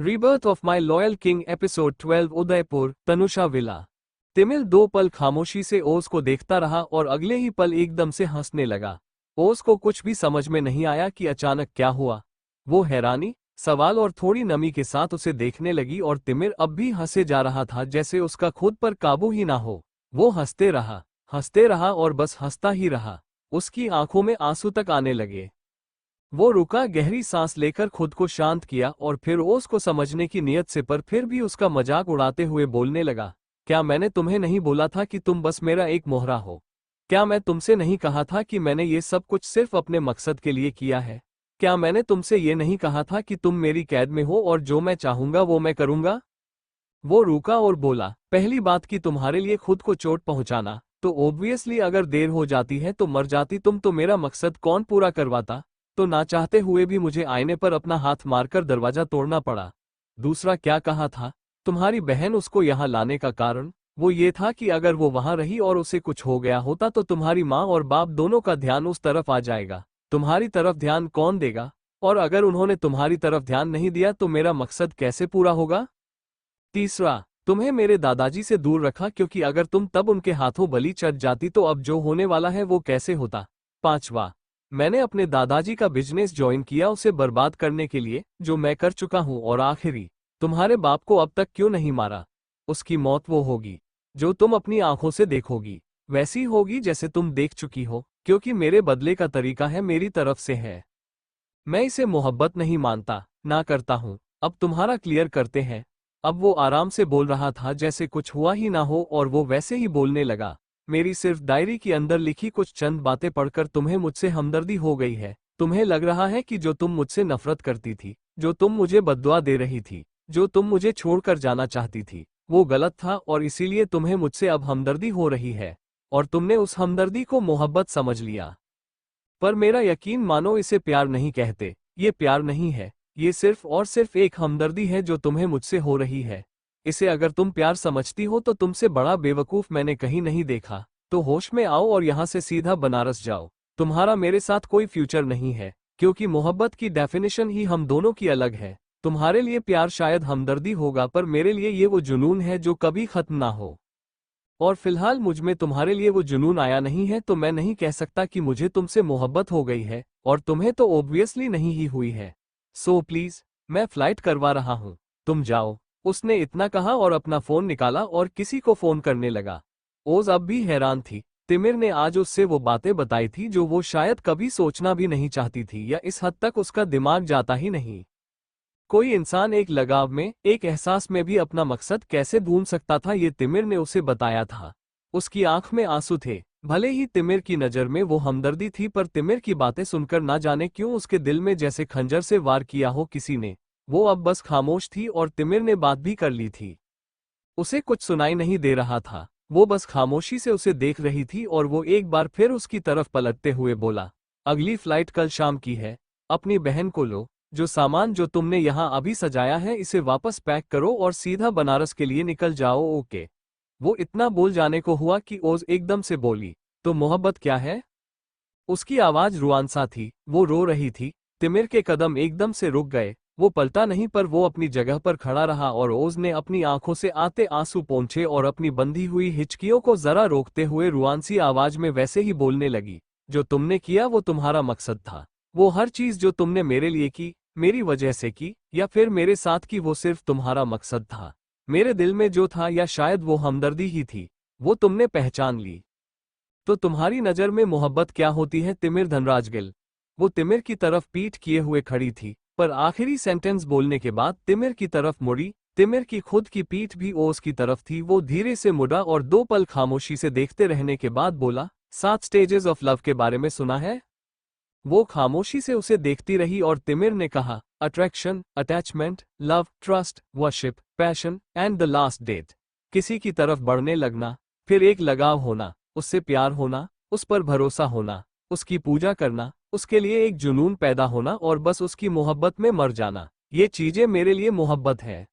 Rebirth of my loyal king episode 12 Udaipur Tanusha villa. तिमिर 2 पल खामोशी से ओज को देखता रहा और अगले ही पल एकदम से हंसने लगा। ओज को कुछ भी समझ में नहीं आया कि अचानक क्या हुआ। वो हैरानी, सवाल और थोड़ी नमी के साथ उसे देखने लगी और तिमिर अब भी हंसे जा रहा था जैसे उसका खुद पर काबू ही ना हो। वो हंसते रहा और बस हंसता ही रहा। उसकी आंखों में आंसू तक आने लगे। वो रुका, गहरी सांस लेकर खुद को शांत किया और फिर ओस को समझने की नियत से पर फिर भी उसका मजाक उड़ाते हुए बोलने लगा। क्या मैंने तुम्हें नहीं बोला था कि तुम बस मेरा एक मोहरा हो? क्या मैं तुमसे नहीं कहा था कि मैंने ये सब कुछ सिर्फ अपने मकसद के लिए किया है? क्या मैंने तुमसे ये नहीं कहा था कि तुम मेरी कैद में हो और जो मैं चाहूंगा वो मैं करूंगा? वो रुका और बोला, पहली बात कि तुम्हारे लिए खुद को चोट पहुंचाना, तो ओब्वियसली अगर देर हो जाती है तो मर जाती तुम, तो मेरा मकसद कौन पूरा करवाता? तो ना चाहते हुए भी मुझे आईने पर अपना हाथ मारकर दरवाजा तोड़ना पड़ा। दूसरा क्या कहा था? तुम्हारी बहन उसको यहाँ लाने का कारण वो ये था कि अगर वो वहां रही और उसे कुछ हो गया होता तो तुम्हारी माँ और बाप दोनों का ध्यान उस तरफ आ जाएगा। तुम्हारी तरफ ध्यान कौन देगा? और अगर उन्होंने तुम्हारी तरफ ध्यान नहीं दिया तो मेरा मकसद कैसे पूरा होगा? तीसरा, तुम्हें मेरे दादाजी से दूर रखा क्योंकि अगर तुम तब उनके हाथों बलि चढ़ जाती तो अब जो होने वाला है वो कैसे होता? पांचवा, मैंने अपने दादाजी का बिजनेस ज्वाइन किया उसे बर्बाद करने के लिए, जो मैं कर चुका हूं। और आखिरी, तुम्हारे बाप को अब तक क्यों नहीं मारा? उसकी मौत वो होगी जो तुम अपनी आंखों से देखोगी, वैसी होगी जैसे तुम देख चुकी हो, क्योंकि मेरे बदले का तरीका है मेरी तरफ से है। मैं इसे मोहब्बत नहीं मानता, ना करता हूं। अब तुम्हारा क्लियर करते हैं। अब वो आराम से बोल रहा था जैसे कुछ हुआ ही ना हो और वो वैसे ही बोलने लगा। मेरी सिर्फ डायरी के अंदर लिखी कुछ चंद बातें पढ़कर तुम्हें मुझसे हमदर्दी हो गई है। तुम्हें लग रहा है कि जो तुम मुझसे नफरत करती थी, जो तुम मुझे बद्दुआ दे रही थी, जो तुम मुझे छोड़कर जाना चाहती थी, वो गलत था और इसीलिए तुम्हें मुझसे अब हमदर्दी हो रही है। और तुमने उस हमदर्दी को मोहब्बत समझ लिया। पर मेरा यकीन मानो, इसे प्यार नहीं कहते। ये प्यार नहीं है, ये सिर्फ और सिर्फ एक हमदर्दी है जो तुम्हें मुझसे हो रही है। इसे अगर तुम प्यार समझती हो तो तुमसे बड़ा बेवकूफ मैंने कहीं नहीं देखा। तो होश में आओ और यहाँ से सीधा बनारस जाओ। तुम्हारा मेरे साथ कोई फ्यूचर नहीं है, क्योंकि मोहब्बत की डेफिनेशन ही हम दोनों की अलग है। तुम्हारे लिए प्यार शायद हमदर्दी होगा, पर मेरे लिए ये वो जुनून है जो कभी खत्म ना हो। और फिलहाल मुझ में तुम्हारे लिए वो जुनून आया नहीं है, तो मैं नहीं कह सकता कि मुझे तुमसे मोहब्बत हो गई है, और तुम्हें तो ऑब्वियसली नहीं ही हुई है। सो प्लीज, मैं फ्लाइट करवा रहा हूं, तुम जाओ। उसने इतना कहा और अपना फोन निकाला और किसी को फोन करने लगा। ओज अब भी हैरान थी। तिमिर ने आज उससे वो बातें बताई थी जो वो शायद कभी सोचना भी नहीं चाहती थी, या इस हद तक उसका दिमाग जाता ही नहीं। कोई इंसान एक लगाव में, एक एहसास में भी अपना मकसद कैसे ढूंढ सकता था, ये तिमिर ने उसे बताया था। उसकी आंख में आंसू थे। भले ही तिमिर की नज़र में वो हमदर्दी थी, पर तिमिर की बातें सुनकर ना जाने क्यों उसके दिल में जैसे खंजर से वार किया हो किसी ने। वो अब बस खामोश थी और तिमिर ने बात भी कर ली थी। उसे कुछ सुनाई नहीं दे रहा था। वो बस खामोशी से उसे देख रही थी और वो एक बार फिर उसकी तरफ पलटते हुए बोला, अगली फ्लाइट कल शाम की है। अपनी बहन को लो। जो सामान जो तुमने यहाँ अभी सजाया है इसे वापस पैक करो और सीधा बनारस के लिए निकल जाओ, ओके? वो इतना बोल जाने को हुआ कि ओज एकदम से बोली, तो मोहब्बत क्या है? उसकी आवाज रुआंसा थी, वो रो रही थी। तिमिर के कदम एकदम से रुक गए। वो पलटा नहीं, पर वो अपनी जगह पर खड़ा रहा और ओज ने अपनी आंखों से आते आंसू पोंछे और अपनी बंधी हुई हिचकियों को जरा रोकते हुए रुआंसी आवाज में वैसे ही बोलने लगी, जो तुमने किया वो तुम्हारा मकसद था। वो हर चीज जो तुमने मेरे लिए की, मेरी वजह से की, या फिर मेरे साथ की, वो सिर्फ तुम्हारा मकसद था। मेरे दिल में जो था, या शायद वो हमदर्दी ही थी, वो तुमने पहचान ली। तो तुम्हारी नज़र में मोहब्बत क्या होती है, तिमिर धनराज गिल? वो तिमिर की तरफ पीठ किए हुए खड़ी थी, पर आखिरी सेंटेंस बोलने के बाद तिमिर की तरफ मुड़ी। तिमिर की खुद की पीठ भी ओस की तरफ थी। वो धीरे से मुड़ा और 2 पल खामोशी से देखते रहने के बाद बोला, 7 स्टेजेस ऑफ लव के बारे में सुना है? वो खामोशी से उसे देखती रही और तिमिर ने कहा, attraction, attachment, love, trust, worship, passion and the last date. किसी की तरफ बढ़ने लगना, फिर एक लगाव होना, उससे प्यार होना, उस पर भरोसा होना, उसकी पूजा करना, उसके लिए एक जुनून पैदा होना और बस उसकी मोहब्बत में मर जाना। ये चीजें मेरे लिए मोहब्बत है।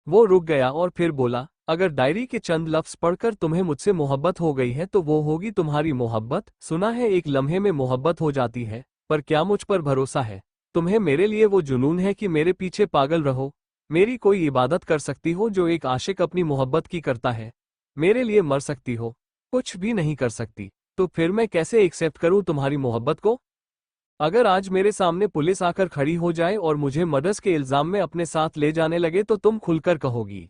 वो रुक गया और फिर बोला, अगर डायरी के चंद लफ्ज पढ़कर तुम्हें मुझसे मोहब्बत हो गई है तो वो होगी तुम्हारी मोहब्बत। सुना है एक लम्हे में मोहब्बत हो जाती है, पर क्या मुझ पर भरोसा है? तुम्हें मेरे लिए वो जुनून है कि मेरे पीछे पागल रहो? मेरी कोई इबादत कर सकती हो जो एक आशिक अपनी मोहब्बत की करता है? मेरे लिए मर सकती हो? कुछ भी नहीं कर सकती। तो फिर मैं कैसे एक्सेप्ट करूं तुम्हारी मोहब्बत को? अगर आज मेरे सामने पुलिस आकर खड़ी हो जाए और मुझे मर्डर्स के इल्जाम में अपने साथ ले जाने लगे तो तुम खुलकर कहोगी,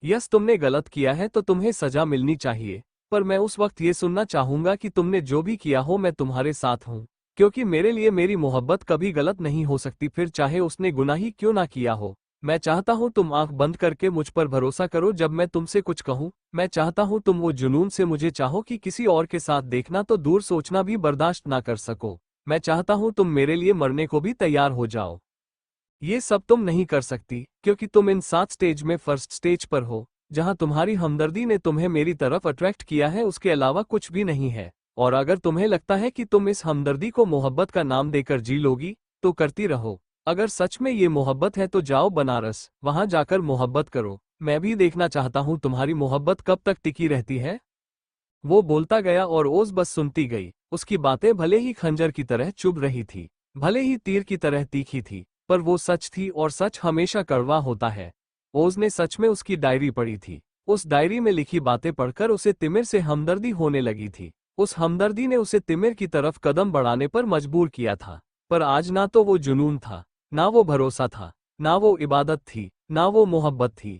यस तुमने गलत किया है तो तुम्हें सजा मिलनी चाहिए। पर मैं उस वक्त ये सुनना चाहूंगा कि तुमने जो भी किया हो मैं तुम्हारे साथ हूं, क्योंकि मेरे लिए मेरी मोहब्बत कभी गलत नहीं हो सकती, फिर चाहे उसने गुनाह ही क्यों ना किया हो। मैं चाहता हूं तुम आंख बंद करके मुझ पर भरोसा करो जब मैं तुमसे कुछ कहूं। मैं चाहता हूं तुम वो जुनून से मुझे चाहो कि किसी और के साथ देखना तो दूर सोचना भी बर्दाश्त ना कर सको। मैं चाहता हूं तुम मेरे लिए मरने को भी तैयार हो जाओ। ये सब तुम नहीं कर सकती क्योंकि तुम इन 7 स्टेज में फर्स्ट स्टेज पर हो, जहां तुम्हारी हमदर्दी ने तुम्हें मेरी तरफ अट्रैक्ट किया है, उसके अलावा कुछ भी नहीं है। और अगर तुम्हें लगता है कि तुम इस हमदर्दी को मोहब्बत का नाम देकर जी लोगी तो करती रहो। अगर सच में ये मोहब्बत है तो जाओ बनारस, वहां जाकर मोहब्बत करो। मैं भी देखना चाहता हूं तुम्हारी मोहब्बत कब तक टिकी रहती है। वो बोलता गया और ओज बस सुनती गई। उसकी बातें भले ही खंजर की तरह चुभ रही थी, भले ही तीर की तरह तीखी थी, पर वो सच थी और सच हमेशा कड़वा होता है। ओज ने सच में उसकी डायरी पढ़ी थी। उस डायरी में लिखी बातें पढ़कर उसे तिमिर से हमदर्दी होने लगी थी। उस हमदर्दी ने उसे तिमिर की तरफ कदम बढ़ाने पर मजबूर किया था। पर आज ना तो वो जुनून था, ना वो भरोसा था, ना वो इबादत थी, ना वो मोहब्बत थी।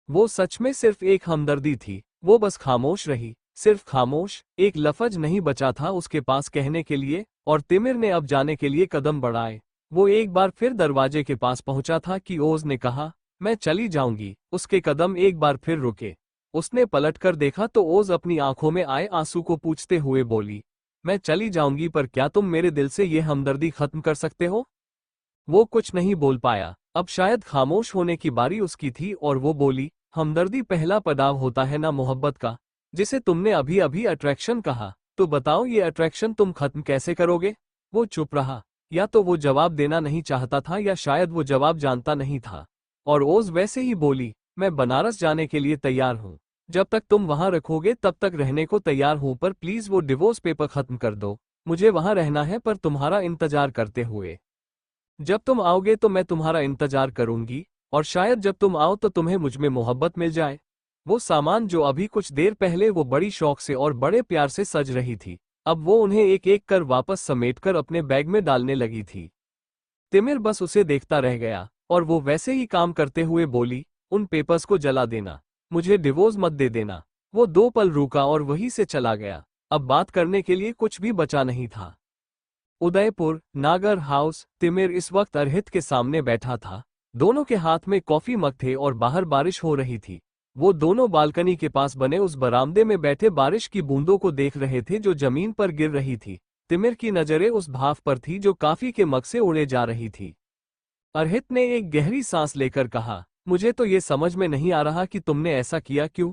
वो सच में सिर्फ एक हमदर्दी थी। वो बस खामोश रही, सिर्फ खामोश। एक लफ्ज नहीं बचा था उसके पास कहने के लिए, और तिमिर ने अब जाने के लिए कदम बढ़ाए। वो एक बार फिर दरवाजे के पास पहुंचा था कि ओज ने कहा, मैं चली जाऊंगी। उसके कदम एक बार फिर रुके। उसने पलटकर देखा तो ओज अपनी आंखों में आए आंसू को पूछते हुए बोली, मैं चली जाऊंगी पर क्या तुम मेरे दिल से ये हमदर्दी खत्म कर सकते हो? वो कुछ नहीं बोल पाया। अब शायद खामोश होने की बारी उसकी थी और वो बोली, हमदर्दी पहला पड़ाव होता है ना मोहब्बत का, जिसे तुमने अभी अभी अट्रैक्शन कहा। तो बताओ ये अट्रैक्शन तुम खत्म कैसे करोगे? वो चुप रहा। या तो वो जवाब देना नहीं चाहता था या शायद वो जवाब जानता नहीं था। और ओज वैसे ही बोली, मैं बनारस जाने के लिए तैयार हूँ। जब तक तुम वहां रखोगे तब तक रहने को तैयार हूँ, पर प्लीज वो डिवोर्स पेपर खत्म कर दो। मुझे वहां रहना है पर तुम्हारा इंतजार करते हुए। जब तुम आओगे तो मैं तुम्हारा इंतजार करूंगी, और शायद जब तुम आओ तो तुम्हें मुझ में मोहब्बत मिल जाए। वो सामान जो अभी कुछ देर पहले वो बड़ी शौक से और बड़े प्यार से सज रही थी, अब वो उन्हें एक एक कर वापस समेटकर अपने बैग में डालने लगी थी। तिमिर बस उसे देखता रह गया, और वो वैसे ही काम करते हुए बोली, उन पेपर्स को जला देना, मुझे डिवोर्स मत दे देना। वो 2 पल रुका और वहीं से चला गया। अब बात करने के लिए कुछ भी बचा नहीं था। उदयपुर नागर हाउस। तिमिर इस वक्त अरहित के सामने बैठा था। दोनों के हाथ में कॉफी मग थे और बाहर बारिश हो रही थी। वो दोनों बालकनी के पास बने उस बरामदे में बैठे बारिश की बूंदों को देख रहे थे जो जमीन पर गिर रही थी। तिमिर की नजरें उस भाव पर थी जो काफी के मग से उड़े जा रही थी। अरहित ने एक गहरी सांस लेकर कहा, मुझे तो ये समझ में नहीं आ रहा कि तुमने ऐसा किया क्यों।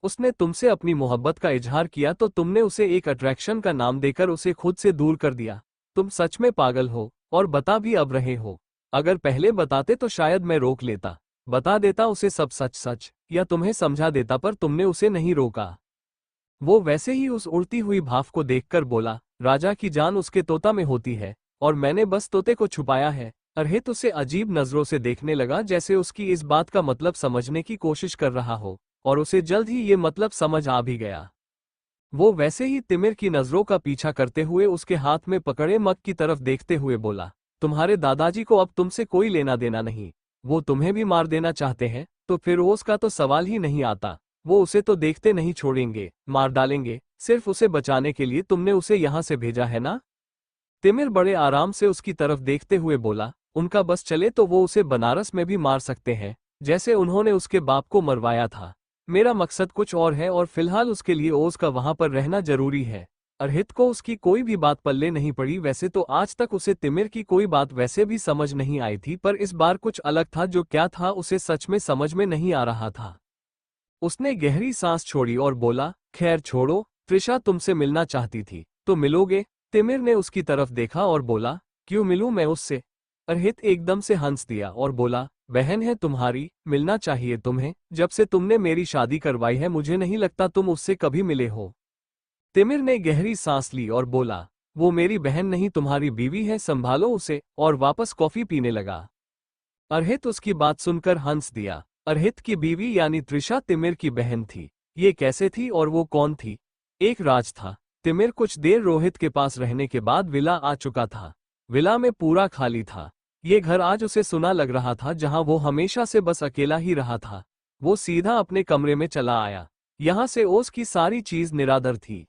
उसने तुमसे अपनी मोहब्बत का इजहार किया तो तुमने उसे एक अट्रैक्शन का नाम देकर उसे खुद से दूर कर दिया। तुम सच में पागल हो, और बता भी अब रहे हो। अगर पहले बताते तो शायद मैं रोक लेता, बता देता उसे सब सच सच, या तुम्हें समझा देता, पर तुमने उसे नहीं रोका। वो वैसे ही उस उड़ती हुई भाव को देखकर बोला, राजा की जान उसके तोता में होती है, और मैंने बस तोते को छुपाया है। अरहित उसे अजीब नजरों से देखने लगा, जैसे उसकी इस बात का मतलब समझने की कोशिश कर रहा हो, और उसे जल्द ही ये मतलब समझ आ भी गया। वो वैसे ही तिमिर की नजरों का पीछा करते हुए उसके हाथ में पकड़े मग की तरफ देखते हुए बोला, तुम्हारे दादाजी को अब तुमसे कोई लेना देना नहीं। वो तुम्हें भी मार देना चाहते हैं तो फिर उसका तो सवाल ही नहीं आता। वो उसे तो देखते नहीं छोड़ेंगे, मार डालेंगे। सिर्फ उसे बचाने के लिए तुमने उसे यहाँ से भेजा है ना? तिमिर बड़े आराम से उसकी तरफ देखते हुए बोला, उनका बस चले तो वो उसे बनारस में भी मार सकते हैं, जैसे उन्होंने उसके बाप को मरवाया था। मेरा मकसद कुछ और है और फिलहाल उसके लिए ओज का वहां पर रहना जरूरी है। अरहित को उसकी कोई भी बात पल्ले नहीं पड़ी। वैसे तो आज तक उसे तिमिर की कोई बात वैसे भी समझ नहीं आई थी, पर इस बार कुछ अलग था। जो क्या था उसे सच में समझ में नहीं आ रहा था। उसने गहरी सांस छोड़ी और बोला, खैर छोड़ो, त्रिशा तुमसे मिलना चाहती थी तो मिलोगे? तिमिर ने उसकी तरफ देखा और बोला, क्यों मिलूं मैं उससे? अरहित एकदम से हंस दिया और बोला, बहन है तुम्हारी, मिलना चाहिए तुम्हें। जब से तुमने मेरी शादी करवाई है मुझे नहीं लगता तुम उससे कभी मिले हो। तिमिर ने गहरी सांस ली और बोला, वो मेरी बहन नहीं तुम्हारी बीवी है, संभालो उसे। और वापस कॉफी पीने लगा। अर्हित उसकी बात सुनकर हंस दिया। अर्हित की बीवी यानी त्रिशा तिमिर की बहन थी। ये कैसे थी और वो कौन थी? एक राज था। तिमिर कुछ देर रोहित के पास रहने के बाद विला आ चुका था। विला में पूरा खाली था। ये घर आज उसे सुना लग रहा था, जहां वो हमेशा से बस अकेला ही रहा था। वो सीधा अपने कमरे में चला आया। यहाँ से ओस की सारी चीज निरादर थी।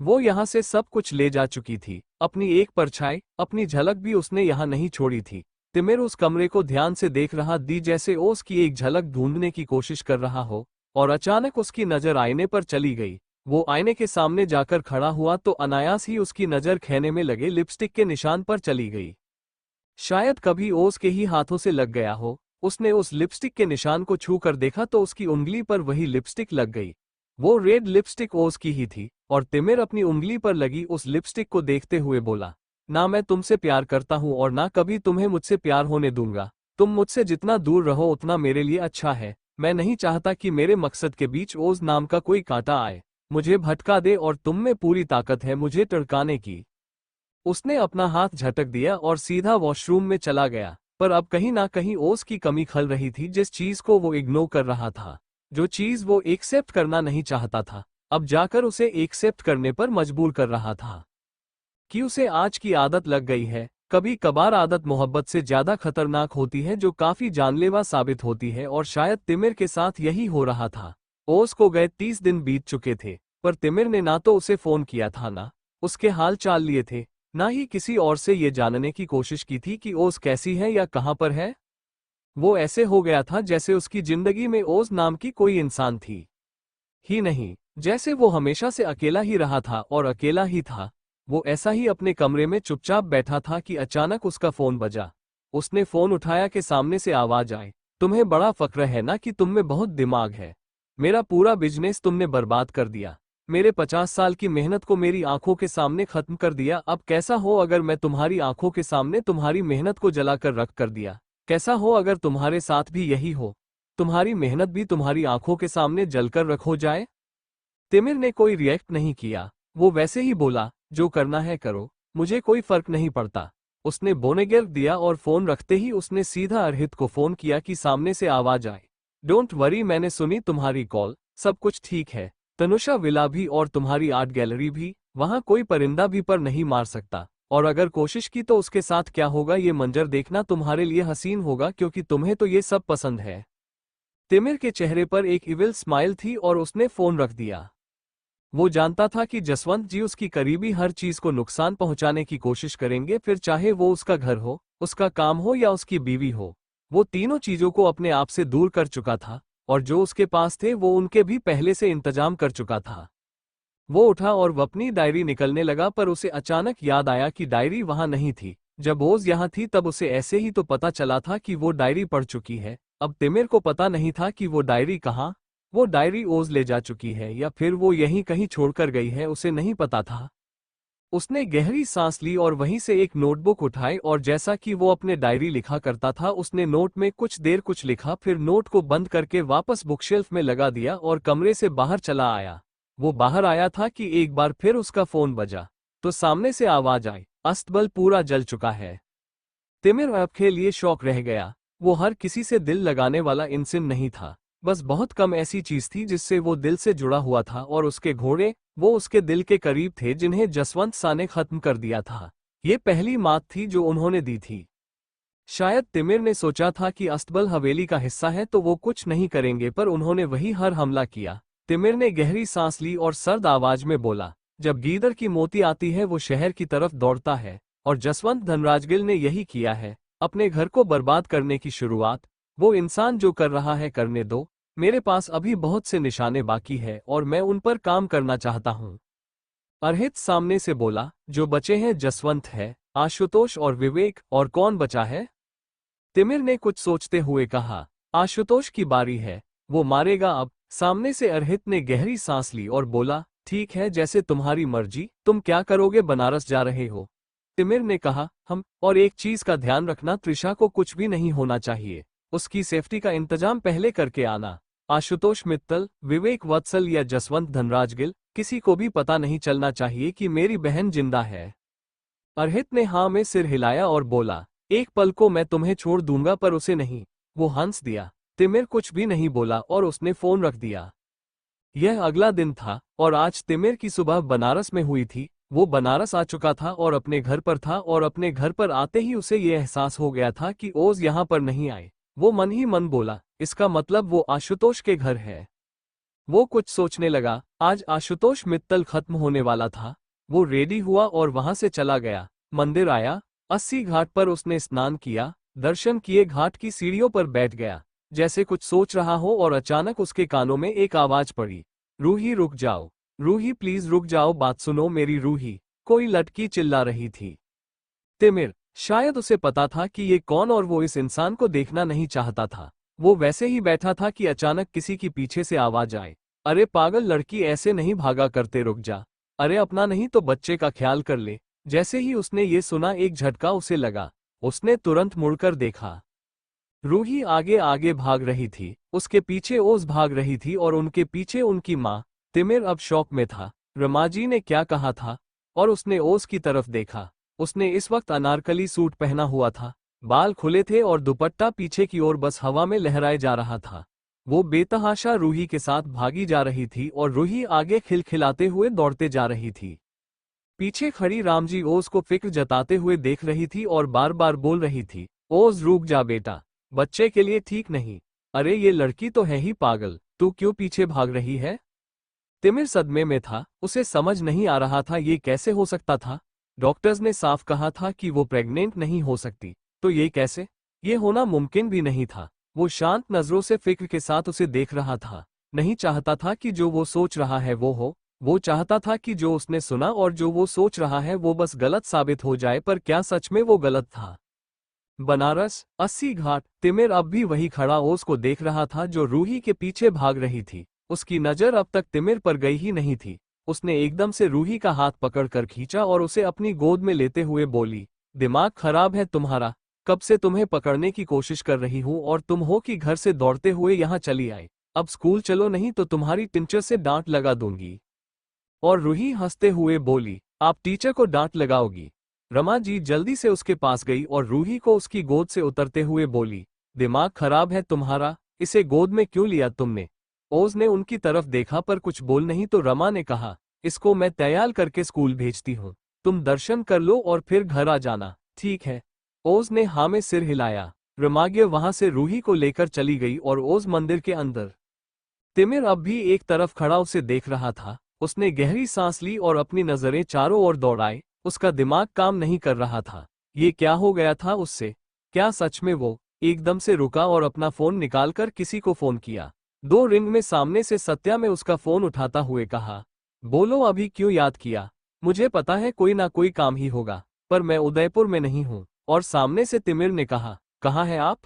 वो यहाँ से सब कुछ ले जा चुकी थी। अपनी एक परछाई, अपनी झलक भी उसने यहाँ नहीं छोड़ी थी। तिमिर उस कमरे को ध्यान से देख रहा दी, जैसे ओस की एक झलक ढूंढने की कोशिश कर रहा हो। और अचानक उसकी नजर आईने पर चली गई। वो आईने के सामने जाकर खड़ा हुआ तो अनायास ही उसकी नजर खैने में लगे लिपस्टिक के निशान पर चली गई। शायद कभी ओस के ही हाथों से लग गया हो। उसने उस लिपस्टिक के निशान को छू कर देखा तो उसकी उंगली पर वही लिपस्टिक लग गई। वो रेड लिपस्टिक ओस की ही थी। और तिमिर अपनी उंगली पर लगी उस लिपस्टिक को देखते हुए बोला, ना मैं तुमसे प्यार करता हूं और ना कभी तुम्हें मुझसे प्यार होने दूंगा। तुम मुझसे जितना दूर रहो उतना मेरे लिए अच्छा है। मैं नहीं चाहता कि मेरे मकसद के बीच ओस नाम का कोई कांटा आए, मुझे भटका दे, और तुम में पूरी ताकत है मुझे टड़काने की। उसने अपना हाथ झटक दिया और सीधा वॉशरूम में चला गया। पर अब कहीं ना कहीं ओस की कमी खल रही थी। जिस चीज को वो इग्नोर कर रहा था, जो चीज वो एक्सेप्ट करना नहीं चाहता था, अब जाकर उसे एक्सेप्ट करने पर मजबूर कर रहा था। कि उसे आज की आदत लग गई है। कभी कभार आदत मोहब्बत से ज्यादा खतरनाक होती है, जो काफी जानलेवा साबित होती है, और शायद तिमिर के साथ यही हो रहा था। ओस को गए 30 दिन बीत चुके थे, पर तिमिर ने ना तो उसे फोन किया था, ना उसके हाल चाल लिए थे, ना ही किसी और से ये जानने की कोशिश की थी कि ओस कैसी है या कहाँ पर है। वो ऐसे हो गया था जैसे उसकी जिंदगी में ओस नाम की कोई इंसान थी ही नहीं। जैसे वो हमेशा से अकेला ही रहा था और अकेला ही था। वो ऐसा ही अपने कमरे में चुपचाप बैठा था कि अचानक उसका फोन बजा। उसने फोन उठाया कि सामने से आवाज आए, तुम्हें बड़ा फक्र है ना कि तुम में बहुत दिमाग है। मेरा पूरा बिजनेस तुमने बर्बाद कर दिया। मेरे 50 साल की मेहनत को मेरी आंखों के सामने खत्म कर दिया। अब कैसा हो अगर मैं तुम्हारी आंखों के सामने तुम्हारी मेहनत को जलाकर रख कर दिया? कैसा हो अगर तुम्हारे साथ भी यही हो, तुम्हारी मेहनत भी तुम्हारी आंखों के सामने जलकर रख हो जाए? तिमिर ने कोई रिएक्ट नहीं किया। वो वैसे ही बोला, जो करना है करो, मुझे कोई फर्क नहीं पड़ता। उसने बोनेगर दिया और फोन रखते ही उसने सीधा अर्हित को फोन किया कि सामने से आवाज आए, डोंट वरी, मैंने सुनी तुम्हारी कॉल, सब कुछ ठीक है। तनुषा विला भी और तुम्हारी आर्ट गैलरी भी, वहां कोई परिंदा भी पर नहीं मार सकता। और अगर कोशिश की तो उसके साथ क्या होगा ये मंजर देखना तुम्हारे लिए हसीन होगा, क्योंकि तुम्हें तो ये सब पसंद है। तिमिर के चेहरे पर एक इविल स्माइल थी और उसने फोन रख दिया। वो जानता था कि जसवंत जी उसकी करीबी हर चीज को नुकसान पहुंचाने की कोशिश करेंगे, फिर चाहे वो उसका घर हो, उसका काम हो या उसकी बीवी हो। वो तीनों चीजों को अपने आप से दूर कर चुका था, और जो उसके पास थे वो उनके भी पहले से इंतजाम कर चुका था। वो उठा और वो अपनी डायरी निकलने लगा, पर उसे अचानक याद आया कि डायरी वहां नहीं थी। जब ओज यहाँ थी तब उसे ऐसे ही तो पता चला था कि वो डायरी पढ़ चुकी है। अब तिमिर को पता नहीं था कि वो डायरी कहाँ, वो डायरी ओज ले जा चुकी है या फिर वो यहीं कहीं छोड़कर गई है, उसे नहीं पता था। उसने गहरी सांस ली और वहीं से एक नोटबुक उठाई, और जैसा कि वो अपने डायरी लिखा करता था, उसने नोट में कुछ देर कुछ लिखा, फिर नोट को बंद करके वापस बुकशेल्फ में लगा दिया और कमरे से बाहर चला आया। वो बाहर आया था कि एक बार फिर उसका फोन बजा, तो सामने से आवाज आई, अस्तबल पूरा जल चुका है। तिमिर अब के लिए शौक रह गया। वो हर किसी से दिल लगाने वाला इंसान नहीं था, बस बहुत कम ऐसी चीज थी जिससे वो दिल से जुड़ा हुआ था, और उसके घोड़े वो उसके दिल के करीब थे, जिन्हें जसवंत सा ने खत्म कर दिया था। ये पहली मात थी जो उन्होंने दी थी। शायद तिमिर ने सोचा था कि अस्तबल हवेली का हिस्सा है तो वो कुछ नहीं करेंगे, पर उन्होंने वही हर हमला किया। तिमिर ने गहरी सांस ली और सर्द आवाज में बोला, जब गीदड़ की मोती आती है वो शहर की तरफ दौड़ता है, और जसवंत धनराजगिल ने यही किया है, अपने घर को बर्बाद करने की शुरुआत। वो इंसान जो कर रहा है करने दो, मेरे पास अभी बहुत से निशाने बाकी है और मैं उन पर काम करना चाहता हूँ। अर्हित सामने से बोला, जो बचे हैं जसवंत है, आशुतोष और विवेक, और कौन बचा है? तिमिर ने कुछ सोचते हुए कहा, आशुतोष की बारी है, वो मारेगा अब। सामने से अर्हित ने गहरी सांस ली और बोला, ठीक है, जैसे तुम्हारी मर्जी, तुम क्या करोगे, बनारस जा रहे हो? तिमिर ने कहा, हम, और एक चीज का ध्यान रखना, त्रिशा को कुछ भी नहीं होना चाहिए, उसकी सेफ्टी का इंतजाम पहले करके आना। आशुतोष मित्तल, विवेक वत्सल या जसवंत धनराजगिल, किसी को भी पता नहीं चलना चाहिए कि मेरी बहन जिंदा है। अर्हित ने हाँ में सिर हिलाया और बोला, एक पल को मैं तुम्हें छोड़ दूंगा पर उसे नहीं। वो हंस दिया। तिमिर कुछ भी नहीं बोला और उसने फोन रख दिया। यह अगला दिन था और आज तिमिर की सुबह बनारस में हुई थी। वो बनारस आ चुका था और अपने घर पर था और अपने घर पर आते ही उसे ये एहसास हो गया था कि ओज यहाँ पर नहीं आए। वो मन ही मन बोला, इसका मतलब वो आशुतोष के घर है। वो कुछ सोचने लगा। आज आशुतोष मित्तल खत्म होने वाला था। वो रेडी हुआ और वहां से चला गया। मंदिर आया। 80 घाट पर उसने स्नान किया, दर्शन किए, घाट की सीढ़ियों पर बैठ गया जैसे कुछ सोच रहा हो और अचानक उसके कानों में एक आवाज पड़ी, रूही रुक जाओ, रूही प्लीज रुक जाओ, बात सुनो मेरी रूही। कोई लड़की चिल्ला रही थी। तिमिर, शायद उसे पता था कि ये कौन और वो इस इंसान को देखना नहीं चाहता था। वो वैसे ही बैठा था कि अचानक किसी की पीछे से आवाज आए, अरे पागल लड़की, ऐसे नहीं भागा करते, रुक जा। अरे अपना नहीं तो बच्चे का ख्याल कर ले। जैसे ही उसने ये सुना एक झटका उसे लगा। उसने तुरंत मुड़कर देखा। रूही आगे आगे भाग रही थी, उसके पीछे ओज भाग रही थी और उनके पीछे उनकी माँ। तिमिर अब शौक में था। रमाजी ने क्या कहा था? और उसने ओज की तरफ देखा। उसने इस वक्त अनारकली सूट पहना हुआ था, बाल खुले थे और दुपट्टा पीछे की ओर बस हवा में लहराए जा रहा था। वो बेतहाशा रूही के साथ भागी जा रही थी और रूही आगे खिलखिलाते हुए दौड़ते जा रही थी। पीछे खड़ी रामजी ओज को फिक्र जताते हुए देख रही थी और बार बार बोल रही थी, ओज रुक जा बेटा, बच्चे के लिए ठीक नहीं। अरे ये लड़की तो है ही पागल, तू क्यों पीछे भाग रही है? तिमिर सदमे में था। उसे समझ नहीं आ रहा था ये कैसे हो सकता था। डॉक्टर्स ने साफ कहा था कि वो प्रेग्नेंट नहीं हो सकती, तो ये कैसे? ये होना मुमकिन भी नहीं था। वो शांत नजरों से फिक्र के साथ उसे देख रहा था। नहीं चाहता था कि जो वो सोच रहा है वो हो। वो चाहता था कि जो उसने सुना और जो वो सोच रहा है वो बस गलत साबित हो जाए, पर क्या सच में वो गलत था? बनारस, 80 घाट। तिमिर अब भी वही खड़ा ओस को देख रहा था जो रूही के पीछे भाग रही थी। उसकी नजर अब तक तिमिर पर गई ही नहीं थी। उसने एकदम से रूही का हाथ पकड़कर खींचा और उसे अपनी गोद में लेते हुए बोली, दिमाग खराब है तुम्हारा? कब से तुम्हें पकड़ने की कोशिश कर रही हूँ और तुम हो कि घर से दौड़ते हुए यहाँ चली आई। अब स्कूल चलो नहीं तो तुम्हारी टीचर से डांट लगा दूंगी। और रूही हंसते हुए बोली, आप टीचर को डांट लगाओगी? रमा जी जल्दी से उसके पास गई और रूही को उसकी गोद से उतरते हुए बोली, दिमाग खराब है तुम्हारा? इसे गोद में क्यों लिया तुमने? ओज ने उनकी तरफ देखा पर कुछ बोल नहीं तो रमा ने कहा, इसको मैं तैयार करके स्कूल भेजती हूँ, तुम दर्शन कर लो और फिर घर आ जाना, ठीक है? ओज ने हाँ में सिर हिलाया। रमाग्य वहां से रूही को लेकर चली गई और ओज मंदिर के अंदर। तिमिर अब भी एक तरफ खड़ा उसे देख रहा था। उसने गहरी सांस ली और अपनी नजरें चारों ओर दौड़ाई। उसका दिमाग काम नहीं कर रहा था। ये क्या हो गया था उससे? क्या सच में वो? एकदम से रुका और अपना फोन निकालकर किसी को फोन किया। 2 रिंग में सामने से सत्या में उसका फोन उठाता हुए कहा, बोलो अभी क्यों याद किया? मुझे पता है कोई ना कोई काम ही होगा, पर मैं उदयपुर में नहीं हूँ। और सामने से तिमिर ने कहा, कहाँ है आप?